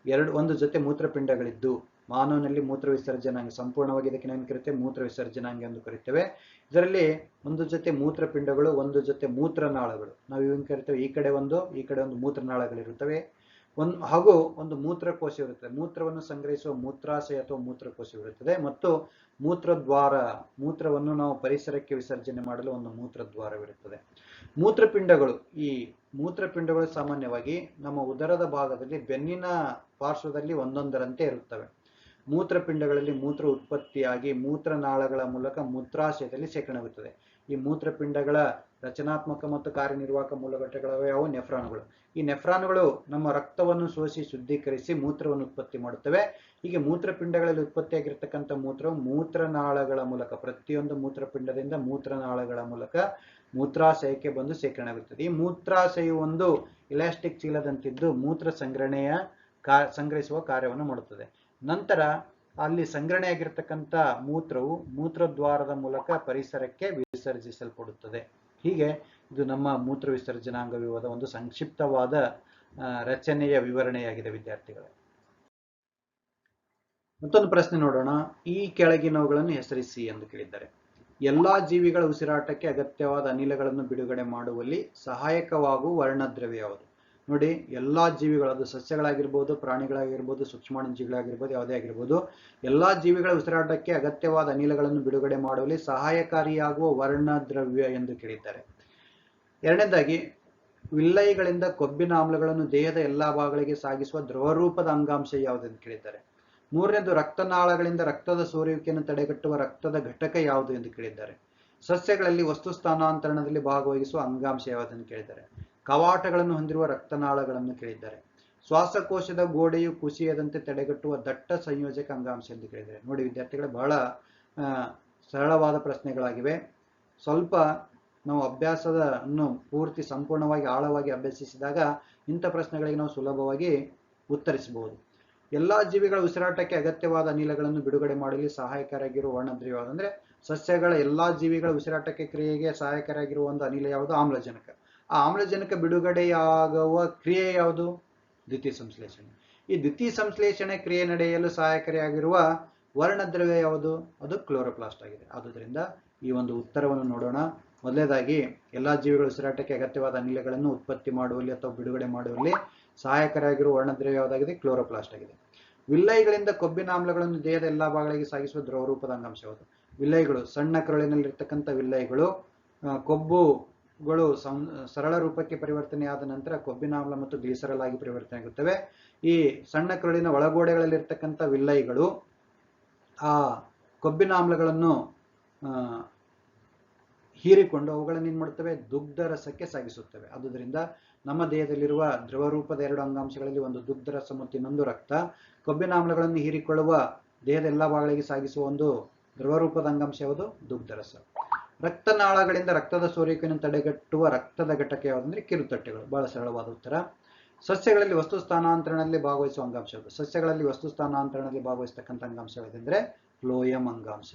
ಒಂದು ಜೊತೆ ಮೂತ್ರಪಿಂಡಗಳಿದ್ದು ಮಾನವನಲ್ಲಿ ಮೂತ್ರ ವಿಸರ್ಜನಾಂಗ ಸಂಪೂರ್ಣವಾಗಿ ಇದಕ್ಕೆ ಏನು ಕರಿತೇವೆ, ಮೂತ್ರ ವಿಸರ್ಜನಾಂಗ ಎಂದು ಕರಿತೇವೆ. ಇದರಲ್ಲಿ ಒಂದು ಜೊತೆ ಮೂತ್ರಪಿಂಡಗಳು, ಒಂದು ಜೊತೆ ಮೂತ್ರನಾಳಗಳು, ನಾವು ಇವನ್ನು ಕರಿತೇವೆ. ಈ ಕಡೆ ಒಂದು ಮೂತ್ರನಾಳಗಳಿರುತ್ತವೆ. ಹಾಗೂ ಒಂದು ಮೂತ್ರಕೋಶ ಇರುತ್ತದೆ. ಮೂತ್ರವನ್ನು ಸಂಗ್ರಹಿಸುವ ಮೂತ್ರಾಶಯ ಅಥವಾ ಮೂತ್ರಕೋಶವಿರುತ್ತದೆ. ಮತ್ತು ಮೂತ್ರದ್ವಾರ, ಮೂತ್ರವನ್ನು ನಾವು ಪರಿಸರಕ್ಕೆ ವಿಸರ್ಜನೆ ಮಾಡಲು ಒಂದು ಮೂತ್ರದ್ವಾರವಿರುತ್ತದೆ. ಮೂತ್ರಪಿಂಡಗಳು, ಈ ಮೂತ್ರಪಿಂಡಗಳು ಸಾಮಾನ್ಯವಾಗಿ ನಮ್ಮ ಉದರದ ಭಾಗದಲ್ಲಿ ಬೆನ್ನಿನ ಪಾರ್ಶ್ವದಲ್ಲಿ ಒಂದೊಂದರಂತೆ ಇರುತ್ತವೆ. ಮೂತ್ರಪಿಂಡಗಳಲ್ಲಿ ಮೂತ್ರ ಉತ್ಪತ್ತಿಯಾಗಿ ಮೂತ್ರನಾಳಗಳ ಮೂಲಕ ಮೂತ್ರಾಶಯದಲ್ಲಿ ಶೇಖರಣೆಯಾಗುತ್ತದೆ. ಈ ಮೂತ್ರಪಿಂಡಗಳ ರಚನಾತ್ಮಕ ಮತ್ತು ಕಾರ್ಯನಿರ್ವಾಹಕ ಮೂಲಘಟಕಗಳು ಯಾವುವು, ನೆಫ್ರಾನ್ಗಳು. ಈ ನೆಫ್ರಾನ್ಗಳು ನಮ್ಮ ರಕ್ತವನ್ನು ಶೋಷಿ ಶುದ್ಧೀಕರಿಸಿ ಮೂತ್ರವನ್ನು ಉತ್ಪತ್ತಿ ಮಾಡುತ್ತವೆ. ಹೀಗೆ ಮೂತ್ರಪಿಂಡಗಳಲ್ಲಿ ಉತ್ಪತ್ತಿಯಾಗಿರ್ತಕ್ಕಂಥ ಮೂತ್ರವು ಮೂತ್ರನಾಳಗಳ ಮೂಲಕ, ಪ್ರತಿಯೊಂದು ಮೂತ್ರಪಿಂಡದಿಂದ ಮೂತ್ರನಾಳಗಳ ಮೂಲಕ ಮೂತ್ರಾಶಯಕ್ಕೆ ಬಂದು ಶೇಖರಣೆಯಾಗುತ್ತದೆ. ಈ ಮೂತ್ರಾಶಯವು ಒಂದು ಇಲಾಸ್ಟಿಕ್ ಚೀಲದಂತಿದ್ದು ಮೂತ್ರ ಸಂಗ್ರಹಿಸುವ ಕಾರ್ಯವನ್ನು ಮಾಡುತ್ತದೆ. ನಂತರ ಅಲ್ಲಿ ಸಂಗ್ರಹಣೆಯಾಗಿರ್ತಕ್ಕಂಥ ಮೂತ್ರವು ಮೂತ್ರದ್ವಾರದ ಮೂಲಕ ಪರಿಸರಕ್ಕೆ ವಿಸರ್ಜಿಸಲ್ಪಡುತ್ತದೆ. ಹೀಗೆ ಇದು ನಮ್ಮ ಮೂತ್ರ ವಿಸರ್ಜನಾಂಗ ವ್ಯೂಹದ ಒಂದು ಸಂಕ್ಷಿಪ್ತವಾದ ರಚನೆಯ ವಿವರಣೆಯಾಗಿದೆ ವಿದ್ಯಾರ್ಥಿಗಳೇ. ಮತ್ತೊಂದು ಪ್ರಶ್ನೆ ನೋಡೋಣ. ಈ ಕೆಳಗಿನವುಗಳನ್ನು ಹೆಸರಿಸಿ ಎಂದು ಕೇಳಿದ್ದಾರೆ. ಎಲ್ಲಾ ಜೀವಿಗಳ ಉಸಿರಾಟಕ್ಕೆ ಅಗತ್ಯವಾದ ಅನಿಲಗಳನ್ನು ಬಿಡುಗಡೆ ಮಾಡುವಲ್ಲಿ ಸಹಾಯಕವಾಗುವ ವರ್ಣದ್ರವ್ಯ ಯಾವುದು? ನೋಡಿ, ಎಲ್ಲಾ ಜೀವಿಗಳು, ಅದು ಸಸ್ಯಗಳಾಗಿರ್ಬೋದು, ಪ್ರಾಣಿಗಳಾಗಿರ್ಬೋದು, ಸೂಕ್ಷ್ಮಾಣುಜೀವಿಗಳಾಗಿರ್ಬೋದು, ಯಾವುದೇ ಆಗಿರ್ಬೋದು, ಎಲ್ಲಾ ಜೀವಿಗಳ ಉಸಿರಾಟಕ್ಕೆ ಅಗತ್ಯವಾದ ಅನಿಲಗಳನ್ನು ಬಿಡುಗಡೆ ಮಾಡುವಲ್ಲಿ ಸಹಾಯಕಾರಿಯಾಗುವ ವರ್ಣದ್ರವ್ಯ ಎಂದು ಕೇಳಿದ್ದಾರೆ. ಎರಡನೇದಾಗಿ, ವಿಲ್ಲೈಗಳಿಂದ ಕೊಬ್ಬಿನ ಆಮ್ಲಗಳನ್ನು ದೇಹದ ಎಲ್ಲಾ ಭಾಗಗಳಿಗೆ ಸಾಗಿಸುವ ದ್ರವರೂಪದ ಅಂಗಾಂಶ ಯಾವುದು ಎಂದು ಕೇಳಿದ್ದಾರೆ. ಮೂರನೇದು, ರಕ್ತನಾಳಗಳಿಂದ ರಕ್ತದ ಸೋರುವಿಕೆಯನ್ನು ತಡೆಗಟ್ಟುವ ರಕ್ತದ ಘಟಕ ಯಾವುದು ಎಂದು ಕೇಳಿದ್ದಾರೆ. ಸಸ್ಯಗಳಲ್ಲಿ ವಸ್ತು ಸ್ಥಾನಾಂತರಣದಲ್ಲಿ ಭಾಗವಹಿಸುವ ಅಂಗಾಂಶ ಯಾವುದೆಂದು ಕೇಳಿದ್ದಾರೆ. ಕವಾಟಗಳನ್ನು ಹೊಂದಿರುವ ರಕ್ತನಾಳಗಳನ್ನು ಕೇಳಿದ್ದಾರೆ. ಶ್ವಾಸಕೋಶದ ಗೋಡೆಯು ಕುಸಿಯದಂತೆ ತಡೆಗಟ್ಟುವ ದಟ್ಟ ಸಂಯೋಜಕ ಅಂಗಾಂಶ ಎಂದು ಕೇಳಿದ್ದಾರೆ. ನೋಡಿ ವಿದ್ಯಾರ್ಥಿಗಳೇ, ಬಹಳ ಸರಳವಾದ ಪ್ರಶ್ನೆಗಳಾಗಿವೆ. ಸ್ವಲ್ಪ ನಾವು ಅಭ್ಯಾಸವನ್ನು ಪೂರ್ತಿ ಸಂಪೂರ್ಣವಾಗಿ ಆಳವಾಗಿ ಅಭ್ಯಸಿಸಿದಾಗ ಇಂಥ ಪ್ರಶ್ನೆಗಳಿಗೆ ನಾವು ಸುಲಭವಾಗಿ ಉತ್ತರಿಸಬಹುದು. ಎಲ್ಲಾ ಜೀವಿಗಳ ಉಸಿರಾಟಕ್ಕೆ ಅಗತ್ಯವಾದ ಅನಿಲಗಳನ್ನು ಬಿಡುಗಡೆ ಮಾಡಲು ಸಹಾಯಕಾರಿಯಾಗಿರುವ ವರ್ಣದ್ರವ್ಯ ಯಾವುದು ಅಂದ್ರೆ, ಸಸ್ಯಗಳ ಎಲ್ಲಾ ಜೀವಿಗಳ ಉಸಿರಾಟಕ್ಕೆ ಕ್ರಿಯೆಗೆ ಸಹಾಯಕಾರಿಯಾಗಿರುವ ಒಂದು ಅನಿಲ ಯಾವುದು? ಆಮ್ಲಜನಕ. ಆ ಆಮ್ಲಜನಕ ಬಿಡುಗಡೆಯಾಗುವ ಕ್ರಿಯೆ ಯಾವುದು? ದ್ವಿತೀಯ ಸಂಶ್ಲೇಷಣೆ. ಈ ದ್ವಿತೀಯ ಸಂಶ್ಲೇಷಣೆ ಕ್ರಿಯೆ ನಡೆಯಲು ಸಹಾಯಕಾರಿಯಾಗಿರುವ ವರ್ಣದ್ರವ್ಯ ಯಾವುದು? ಅದು ಕ್ಲೋರೋಪ್ಲಾಸ್ಟ್ ಆಗಿದೆ. ಆದುದರಿಂದ ಈ ಒಂದು ಉತ್ತರವನ್ನು ನೋಡೋಣ. ಮೊದಲನೇದಾಗಿ, ಎಲ್ಲಾ ಜೀವಿಗಳ ಉಸಿರಾಟಕ್ಕೆ ಅಗತ್ಯವಾದ ಅನಿಲಗಳನ್ನು ಉತ್ಪತ್ತಿ ಮಾಡುವಲ್ಲಿ ಅಥವಾ ಬಿಡುಗಡೆ ಮಾಡುವಲ್ಲಿ ಸಹಾಯಕಾರಿಯಾಗಿರುವ ವರ್ಣದ್ರವ್ಯ ಯಾವುದಾಗಿದೆ? ಕ್ಲೋರೋಪ್ಲಾಸ್ಟ್ ಆಗಿದೆ. ವಿಲ್ಲೈಗಳಿಂದ ಕೊಬ್ಬಿನ ಆಮ್ಲಗಳನ್ನು ದೇಹದ ಎಲ್ಲಾ ಭಾಗಗಳಿಗೆ ಸಾಗಿಸುವ ದ್ರವರೂಪದ ಅಂಗಾಂಶ ಯಾವುದು? ವಿಲ್ಲೈಗಳು, ಸಣ್ಣ ಕರುಳಿನಲ್ಲಿರ್ತಕ್ಕಂಥ ವಿಲ್ಲೈಗಳು ಕೊಬ್ಬುಗಳು ಸರಳ ರೂಪಕ್ಕೆ ಪರಿವರ್ತನೆಯಾದ ನಂತರ ಕೊಬ್ಬಿನ ಆಮ್ಲ ಮತ್ತು ಗ್ಲಿಸರಲ್ ಆಗಿ ಪರಿವರ್ತನೆ ಆಗುತ್ತವೆ. ಈ ಸಣ್ಣ ಕರುಳಿನ ಒಳಗೋಡೆಗಳಲ್ಲಿರ್ತಕ್ಕಂಥ ವಿಲ್ಲೈಗಳು ಆ ಕೊಬ್ಬಿನ ಆಮ್ಲಗಳನ್ನು ಹೀರಿಕೊಂಡು ಅವುಗಳನ್ನು ಏನ್ ಮಾಡುತ್ತವೆ? ದುಗ್ಧ ರಸಕ್ಕೆ ಸಾಗಿಸುತ್ತವೆ. ಆದುದರಿಂದ ನಮ್ಮ ದೇಹದಲ್ಲಿರುವ ದ್ರವರೂಪದ ಎರಡು ಅಂಗಾಂಶಗಳಲ್ಲಿ ಒಂದು ದುಗ್ಧ ರಸ ಮತ್ತು ಇನ್ನೊಂದು ರಕ್ತ. ಕೊಬ್ಬಿನ ಆಮ್ಲಗಳನ್ನು ಹೀರಿಕೊಳ್ಳುವ ದೇಹದ ಎಲ್ಲಾ ಭಾಗಗಳಿಗೆ ಸಾಗಿಸುವ ಒಂದು ದ್ರವರೂಪದ ಅಂಗಾಂಶ ಯಾವುದು? ದುಗ್ಧ ರಸ. ರಕ್ತನಾಳಗಳಿಂದ ರಕ್ತದ ಸೋರಿಕೆಯನ್ನು ತಡೆಗಟ್ಟುವ ರಕ್ತದ ಘಟಕ ಯಾವುದಂದ್ರೆ ಕಿರುತಟ್ಟೆಗಳು. ಬಹಳ ಸರಳವಾದ ಉತ್ತರ. ಸಸ್ಯಗಳಲ್ಲಿ ವಸ್ತು ಸ್ಥಾನಾಂತರಣದಲ್ಲಿ ಭಾಗವಹಿಸುವ ಅಂಗಾಂಶ ಯಾವುದು? ಸಸ್ಯಗಳಲ್ಲಿ ವಸ್ತು ಸ್ಥಾನಾಂತರಣದಲ್ಲಿ ಭಾಗವಹಿಸತಕ್ಕಂಥ ಅಂಗಾಂಶ ಯಾವುದಂದ್ರೆ ಫ್ಲೋಯಂ ಅಂಗಾಂಶ.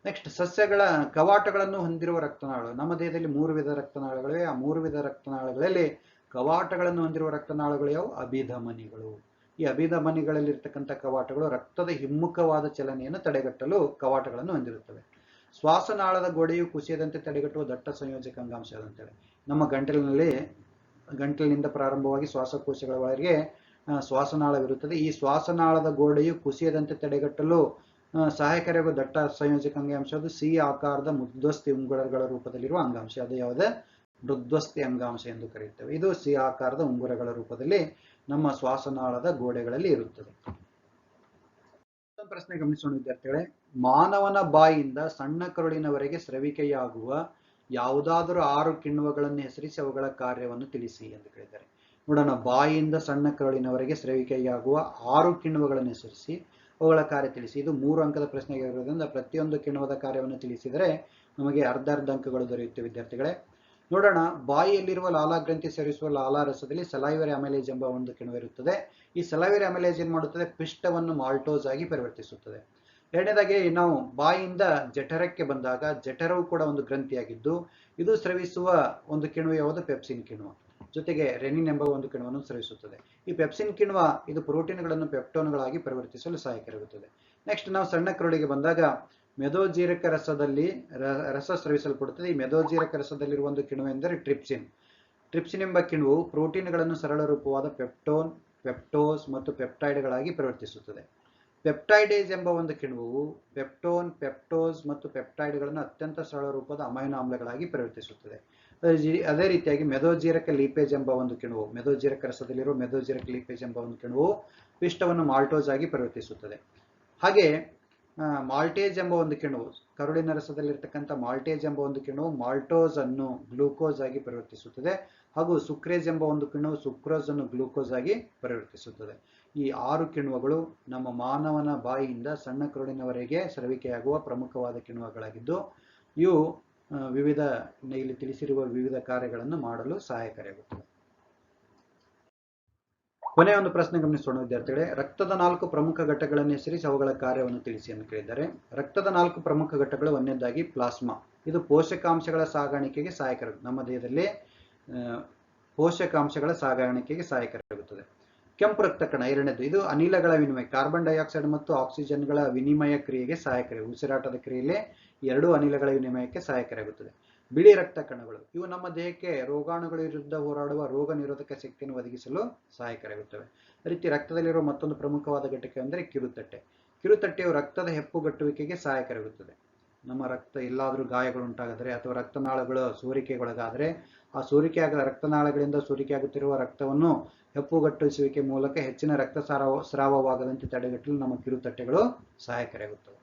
ನೆಕ್ಸ್ಟ್, ಸಸ್ಯಗಳ ಕವಾಟಗಳನ್ನು ಹೊಂದಿರುವ ರಕ್ತನಾಳಗಳು. ನಮ್ಮ ದೇಹದಲ್ಲಿ 3 ವಿಧದ ರಕ್ತನಾಳಗಳಿವೆ. ಆ 3 ವಿಧದ ರಕ್ತನಾಳಗಳಲ್ಲಿ ಕವಾಟಗಳನ್ನು ಹೊಂದಿರುವ ರಕ್ತನಾಳಗಳು ಯಾವುವು? ಅಭಿಧಮನಿಗಳು. ಈ ಅಭಿಧಮನಿಗಳಲ್ಲಿರ್ತಕ್ಕಂಥ ಕವಾಟಗಳು ರಕ್ತದ ಹಿಮ್ಮುಖವಾದ ಚಲನೆಯನ್ನು ತಡೆಗಟ್ಟಲು ಕವಾಟಗಳನ್ನು ಹೊಂದಿರುತ್ತವೆ. ಶ್ವಾಸನಾಳದ ಗೋಡೆಯು ಕುಸಿಯದಂತೆ ತಡೆಗಟ್ಟುವ ದಟ್ಟ ಸಂಯೋಜಕ ಅಂಗಾಂಶ ಅಂತೇಳಿ, ನಮ್ಮ ಗಂಟಲಿನಿಂದ ಪ್ರಾರಂಭವಾಗಿ ಶ್ವಾಸಕೋಶಗಳವರೆಗೆ ಶ್ವಾಸನಾಳವಿರುತ್ತದೆ. ಈ ಶ್ವಾಸನಾಳದ ಗೋಡೆಯು ಕುಸಿಯದಂತೆ ತಡೆಗಟ್ಟಲು ಸಹಾಯಕಾರಿಯಾಗುವ ದಟ್ಟ ಸಂಯೋಜಕ ಅಂಗಾಂಶ ಅದು ಸಿ ಆಕಾರದ ಮೃದ್ವಸ್ಥಿ ಉಂಗುರಗಳ ರೂಪದಲ್ಲಿರುವ ಅಂಗಾಂಶ. ಅದು ಯಾವುದೇ ಮೃದ್ವಸ್ಥಿ ಅಂಗಾಂಶ ಎಂದು ಕರೆಯುತ್ತೇವೆ. ಇದು ಸಿ ಆಕಾರದ ಉಂಗುರಗಳ ರೂಪದಲ್ಲಿ ನಮ್ಮ ಶ್ವಾಸನಾಳದ ಗೋಡೆಗಳಲ್ಲಿ ಇರುತ್ತದೆ. ಪ್ರಶ್ನೆ ಗಮನಿಸೋಣ ವಿದ್ಯಾರ್ಥಿಗಳೇ. ಮಾನವನ ಬಾಯಿಯಿಂದ ಸಣ್ಣ ಕರುಳಿನವರೆಗೆ ಸ್ರವಿಕೆಯಾಗುವ ಯಾವುದಾದರೂ 6 ಕಿಣ್ವಗಳನ್ನು ಹೆಸರಿಸಿ ಅವುಗಳ ಕಾರ್ಯವನ್ನು ತಿಳಿಸಿ ಎಂದು ಕೇಳಿದ್ದಾರೆ. ನೋಡೋಣ. ಬಾಯಿಯಿಂದ ಸಣ್ಣ ಕರುಳಿನವರೆಗೆ ಸ್ರವಿಕೆಯಾಗುವ 6 ಕಿಣ್ವಗಳನ್ನು ಹೆಸರಿಸಿ ಅವುಗಳ ಕಾರ್ಯ ತಿಳಿಸಿ. ಇದು 3 ಅಂಕದ ಪ್ರಶ್ನೆಯಾಗಿರೋದ್ರಿಂದ ಪ್ರತಿಯೊಂದು ಕಿಣ್ವದ ಕಾರ್ಯವನ್ನು ತಿಳಿಸಿದರೆ ನಮಗೆ ಅರ್ಧ ಅಂಕಗಳು ದೊರೆಯುತ್ತೆ ವಿದ್ಯಾರ್ಥಿಗಳೇ. ನೋಡೋಣ. ಬಾಯಿಯಲ್ಲಿರುವ ಲಾಲಾಗ್ರಂಥಿ ಸೇರಿಸುವ ಲಾಲಾರಸದಲ್ಲಿ ಸಲೈವರಿ ಅಮೈಲೇಜ್ ಎಂಬ ಒಂದು ಕಿಣ್ವ ಇರುತ್ತದೆ. ಈ ಸಲೈವರಿ ಅಮೈಲೇಜ್ ಏನ್ ಮಾಡುತ್ತದೆ? ಪಿಷ್ಟವನ್ನು ಮಾಲ್ಟೋಸ್ ಆಗಿ ಪರಿವರ್ತಿಸುತ್ತದೆ. ಎರಡನೇದಾಗಿ ನಾವು ಬಾಯಿಯಿಂದ ಜಠರಕ್ಕೆ ಬಂದಾಗ ಜಠರವು ಕೂಡ ಒಂದು ಗ್ರಂಥಿಯಾಗಿದ್ದು ಇದು ಸ್ರವಿಸುವ ಒಂದು ಕಿಣ್ವ ಯಾವುದು? ಪೆಪ್ಸಿನ್ ಕಿಣ್ವ. ಜೊತೆಗೆ ರೆನಿನ್ ಎಂಬ ಒಂದು ಕಿಣ್ವವನ್ನು ಸ್ರವಿಸುತ್ತದೆ. ಈ ಪೆಪ್ಸಿನ್ ಕಿಣ್ವ ಇದು ಪ್ರೋಟೀನ್ಗಳನ್ನು ಪೆಪ್ಟೋನ್ಗಳಾಗಿ ಪರಿವರ್ತಿಸಲು ಸಹಾಯಕವಾಗುತ್ತದೆ. ನೆಕ್ಸ್ಟ್ ನಾವು ಸಣ್ಣ ಕರುಳಿಗೆ ಬಂದಾಗ ಮೆದೋಜೀರಕ ರಸದಲ್ಲಿ ರಸ ಸ್ರವಿಸಲ್ಪಡುತ್ತದೆ. ಈ ಮೆದೋಜೀರಕ ರಸದಲ್ಲಿರುವ ಒಂದು ಕಿಣ್ವ ಎಂದರೆ ಟ್ರಿಪ್ಸಿನ್. ಟ್ರಿಪ್ಸಿನ್ ಎಂಬ ಕಿಣ್ವವು ಪ್ರೋಟೀನ್ಗಳನ್ನು ಸರಳ ರೂಪವಾದ ಪೆಪ್ಟೋನ್, ಪೆಪ್ಟೋಸ್ ಮತ್ತು ಪೆಪ್ಟೈಡ್ಗಳಾಗಿ ಪರಿವರ್ತಿಸುತ್ತದೆ. ಪೆಪ್ಟೈಡೇಸ್ ಎಂಬ ಒಂದು ಕಿಣ್ವವು ಪೆಪ್ಟೋನ್, ಪೆಪ್ಟೋಸ್ ಮತ್ತು ಪೆಪ್ಟೈಡ್ಗಳನ್ನು ಅತ್ಯಂತ ಸರಳ ರೂಪದ ಅಮೈನೋ ಆಮ್ಲಗಳಾಗಿ ಪರಿವರ್ತಿಸುತ್ತದೆ. ಅದೇ ರೀತಿಯಾಗಿ ಮೆದೋಜೀರಕ ಲೀಪೇಜ್ ಎಂಬ ಒಂದು ಕಿಣ್ವವು, ಮೆದೋಜೀರಕ ರಸದಲ್ಲಿರುವ ಮೆದೋಜೀರಕ ಲೀಪೇಜ್ ಎಂಬ ಒಂದು ಕಿಣ್ವವು ಪಿಷ್ಟವನ್ನು ಮಾಲ್ಟೋಸ್ ಆಗಿ ಪರಿವರ್ತಿಸುತ್ತದೆ. ಹಾಗೆ ಮಾಲ್ಟೇಜ್ ಎಂಬ ಒಂದು ಕಿಣ್ವವು, ಕರುಳಿನ ರಸದಲ್ಲಿರ್ತಕ್ಕಂಥ ಮಾಲ್ಟೇಜ್ ಎಂಬ ಒಂದು ಕಿಣ್ವವು ಮಾಲ್ಟೋಸ್ ಅನ್ನು ಗ್ಲೂಕೋಸ್ ಆಗಿ ಪರಿವರ್ತಿಸುತ್ತದೆ. ಹಾಗೂ ಸುಕ್ರೇಜ್ ಎಂಬ ಒಂದು ಕಿಣ್ವವು ಸುಕ್ರೋಸ್ ಅನ್ನು ಗ್ಲೂಕೋಸ್ ಆಗಿ ಪರಿವರ್ತಿಸುತ್ತದೆ. ಈ 6 ಕಿಣ್ವಗಳು ನಮ್ಮ ಮಾನವನ ಬಾಯಿಯಿಂದ ಸಣ್ಣ ಕರುಳಿನವರೆಗೆ ಸ್ರವಿಕೆಯಾಗುವ ಪ್ರಮುಖವಾದ ಕಿಣ್ವಗಳಾಗಿದ್ದು ಇವು ಇಲ್ಲಿ ತಿಳಿಸಿರುವ ವಿವಿಧ ಕಾರ್ಯಗಳನ್ನು ಮಾಡಲು ಸಹಾಯಕಾರಿಯಾಗುತ್ತವೆ. ಕೊನೆಯ ಒಂದು ಪ್ರಶ್ನೆ ಗಮನಿಸೋಣ ವಿದ್ಯಾರ್ಥಿಗಳೇ. ರಕ್ತದ 4 ಪ್ರಮುಖ ಘಟಕಗಳನ್ನು ಹೆಸರಿಸಿ ಅವುಗಳ ಕಾರ್ಯವನ್ನು ತಿಳಿಸಿ ಎಂದು ಕೇಳಿದ್ದಾರೆ. ರಕ್ತದ 4 ಪ್ರಮುಖ ಘಟಕಗಳು. ಒಂದನೇದಾಗಿ ಪ್ಲಾಸ್ಮಾ. ಇದು ಪೋಷಕಾಂಶಗಳ ಸಾಗಾಣಿಕೆಗೆ ಸಹಾಯಕವಾಗುತ್ತದೆ. ನಮ್ಮ ದೇಹದಲ್ಲಿ ಪೋಷಕಾಂಶಗಳ ಸಾಗಾಣಿಕೆಗೆ ಸಹಾಯಕವಾಗುತ್ತದೆ. ಕೆಂಪು ರಕ್ತ ಕಣ ಎರಡನೇದು. ಇದು ಅನಿಲಗಳ ವಿನಿಮಯ, ಕಾರ್ಬನ್ ಡೈಆಕ್ಸೈಡ್ ಮತ್ತು ಆಕ್ಸಿಜನ್ಗಳ ವಿನಿಮಯ ಕ್ರಿಯೆಗೆ ಸಹಾಯಕಾರಿ. ಉಸಿರಾಟದ ಕ್ರಿಯೆಯಲ್ಲಿ 2 ಅನಿಲಗಳ ವಿನಿಮಯಕ್ಕೆ ಸಹಾಯಕಾರಿಯಾಗುತ್ತದೆ. ಬಿಳಿ ರಕ್ತ ಕಣಗಳು ಇವು ನಮ್ಮ ದೇಹಕ್ಕೆ ರೋಗಾಣುಗಳ ವಿರುದ್ಧ ಹೋರಾಡುವ ರೋಗ ನಿರೋಧಕ ಶಕ್ತಿಯನ್ನು ಒದಗಿಸಲು ಸಹಾಯಕಾರಿಯಾಗುತ್ತವೆ. ಅದೇ ರೀತಿ ರಕ್ತದಲ್ಲಿರುವ ಮತ್ತೊಂದು ಪ್ರಮುಖವಾದ ಘಟಕ ಅಂದರೆ ಕಿರುತಟ್ಟೆ. ಕಿರುತಟ್ಟೆಯು ರಕ್ತದ ಹೆಪ್ಪುಗಟ್ಟುವಿಕೆಗೆ ಸಹಾಯಕಾರಿಯಾಗುತ್ತದೆ. ನಮ್ಮ ರಕ್ತ ಎಲ್ಲಾದರೂ ಗಾಯಗಳು ಉಂಟಾಗಿದ್ರೆ ಅಥವಾ ರಕ್ತನಾಳಗಳು ಸೋರಿಕೆಗೊಳಗಾದರೆ ಆ ಸೋರಿಕೆಯಾಗದ ರಕ್ತನಾಳಗಳಿಂದ ಸೋರಿಕೆಯಾಗುತ್ತಿರುವ ರಕ್ತವನ್ನು ಹೆಪ್ಪುಗಟ್ಟಿಸುವಿಕೆ ಮೂಲಕ ಹೆಚ್ಚಿನ ರಕ್ತ ಸ್ರಾವವಾಗದಂತೆ ತಡೆಗಟ್ಟಲು ನಮ್ಮ ಕಿರುತಟ್ಟೆಗಳು ಸಹಾಯಕಾರಿಯಾಗುತ್ತವೆ.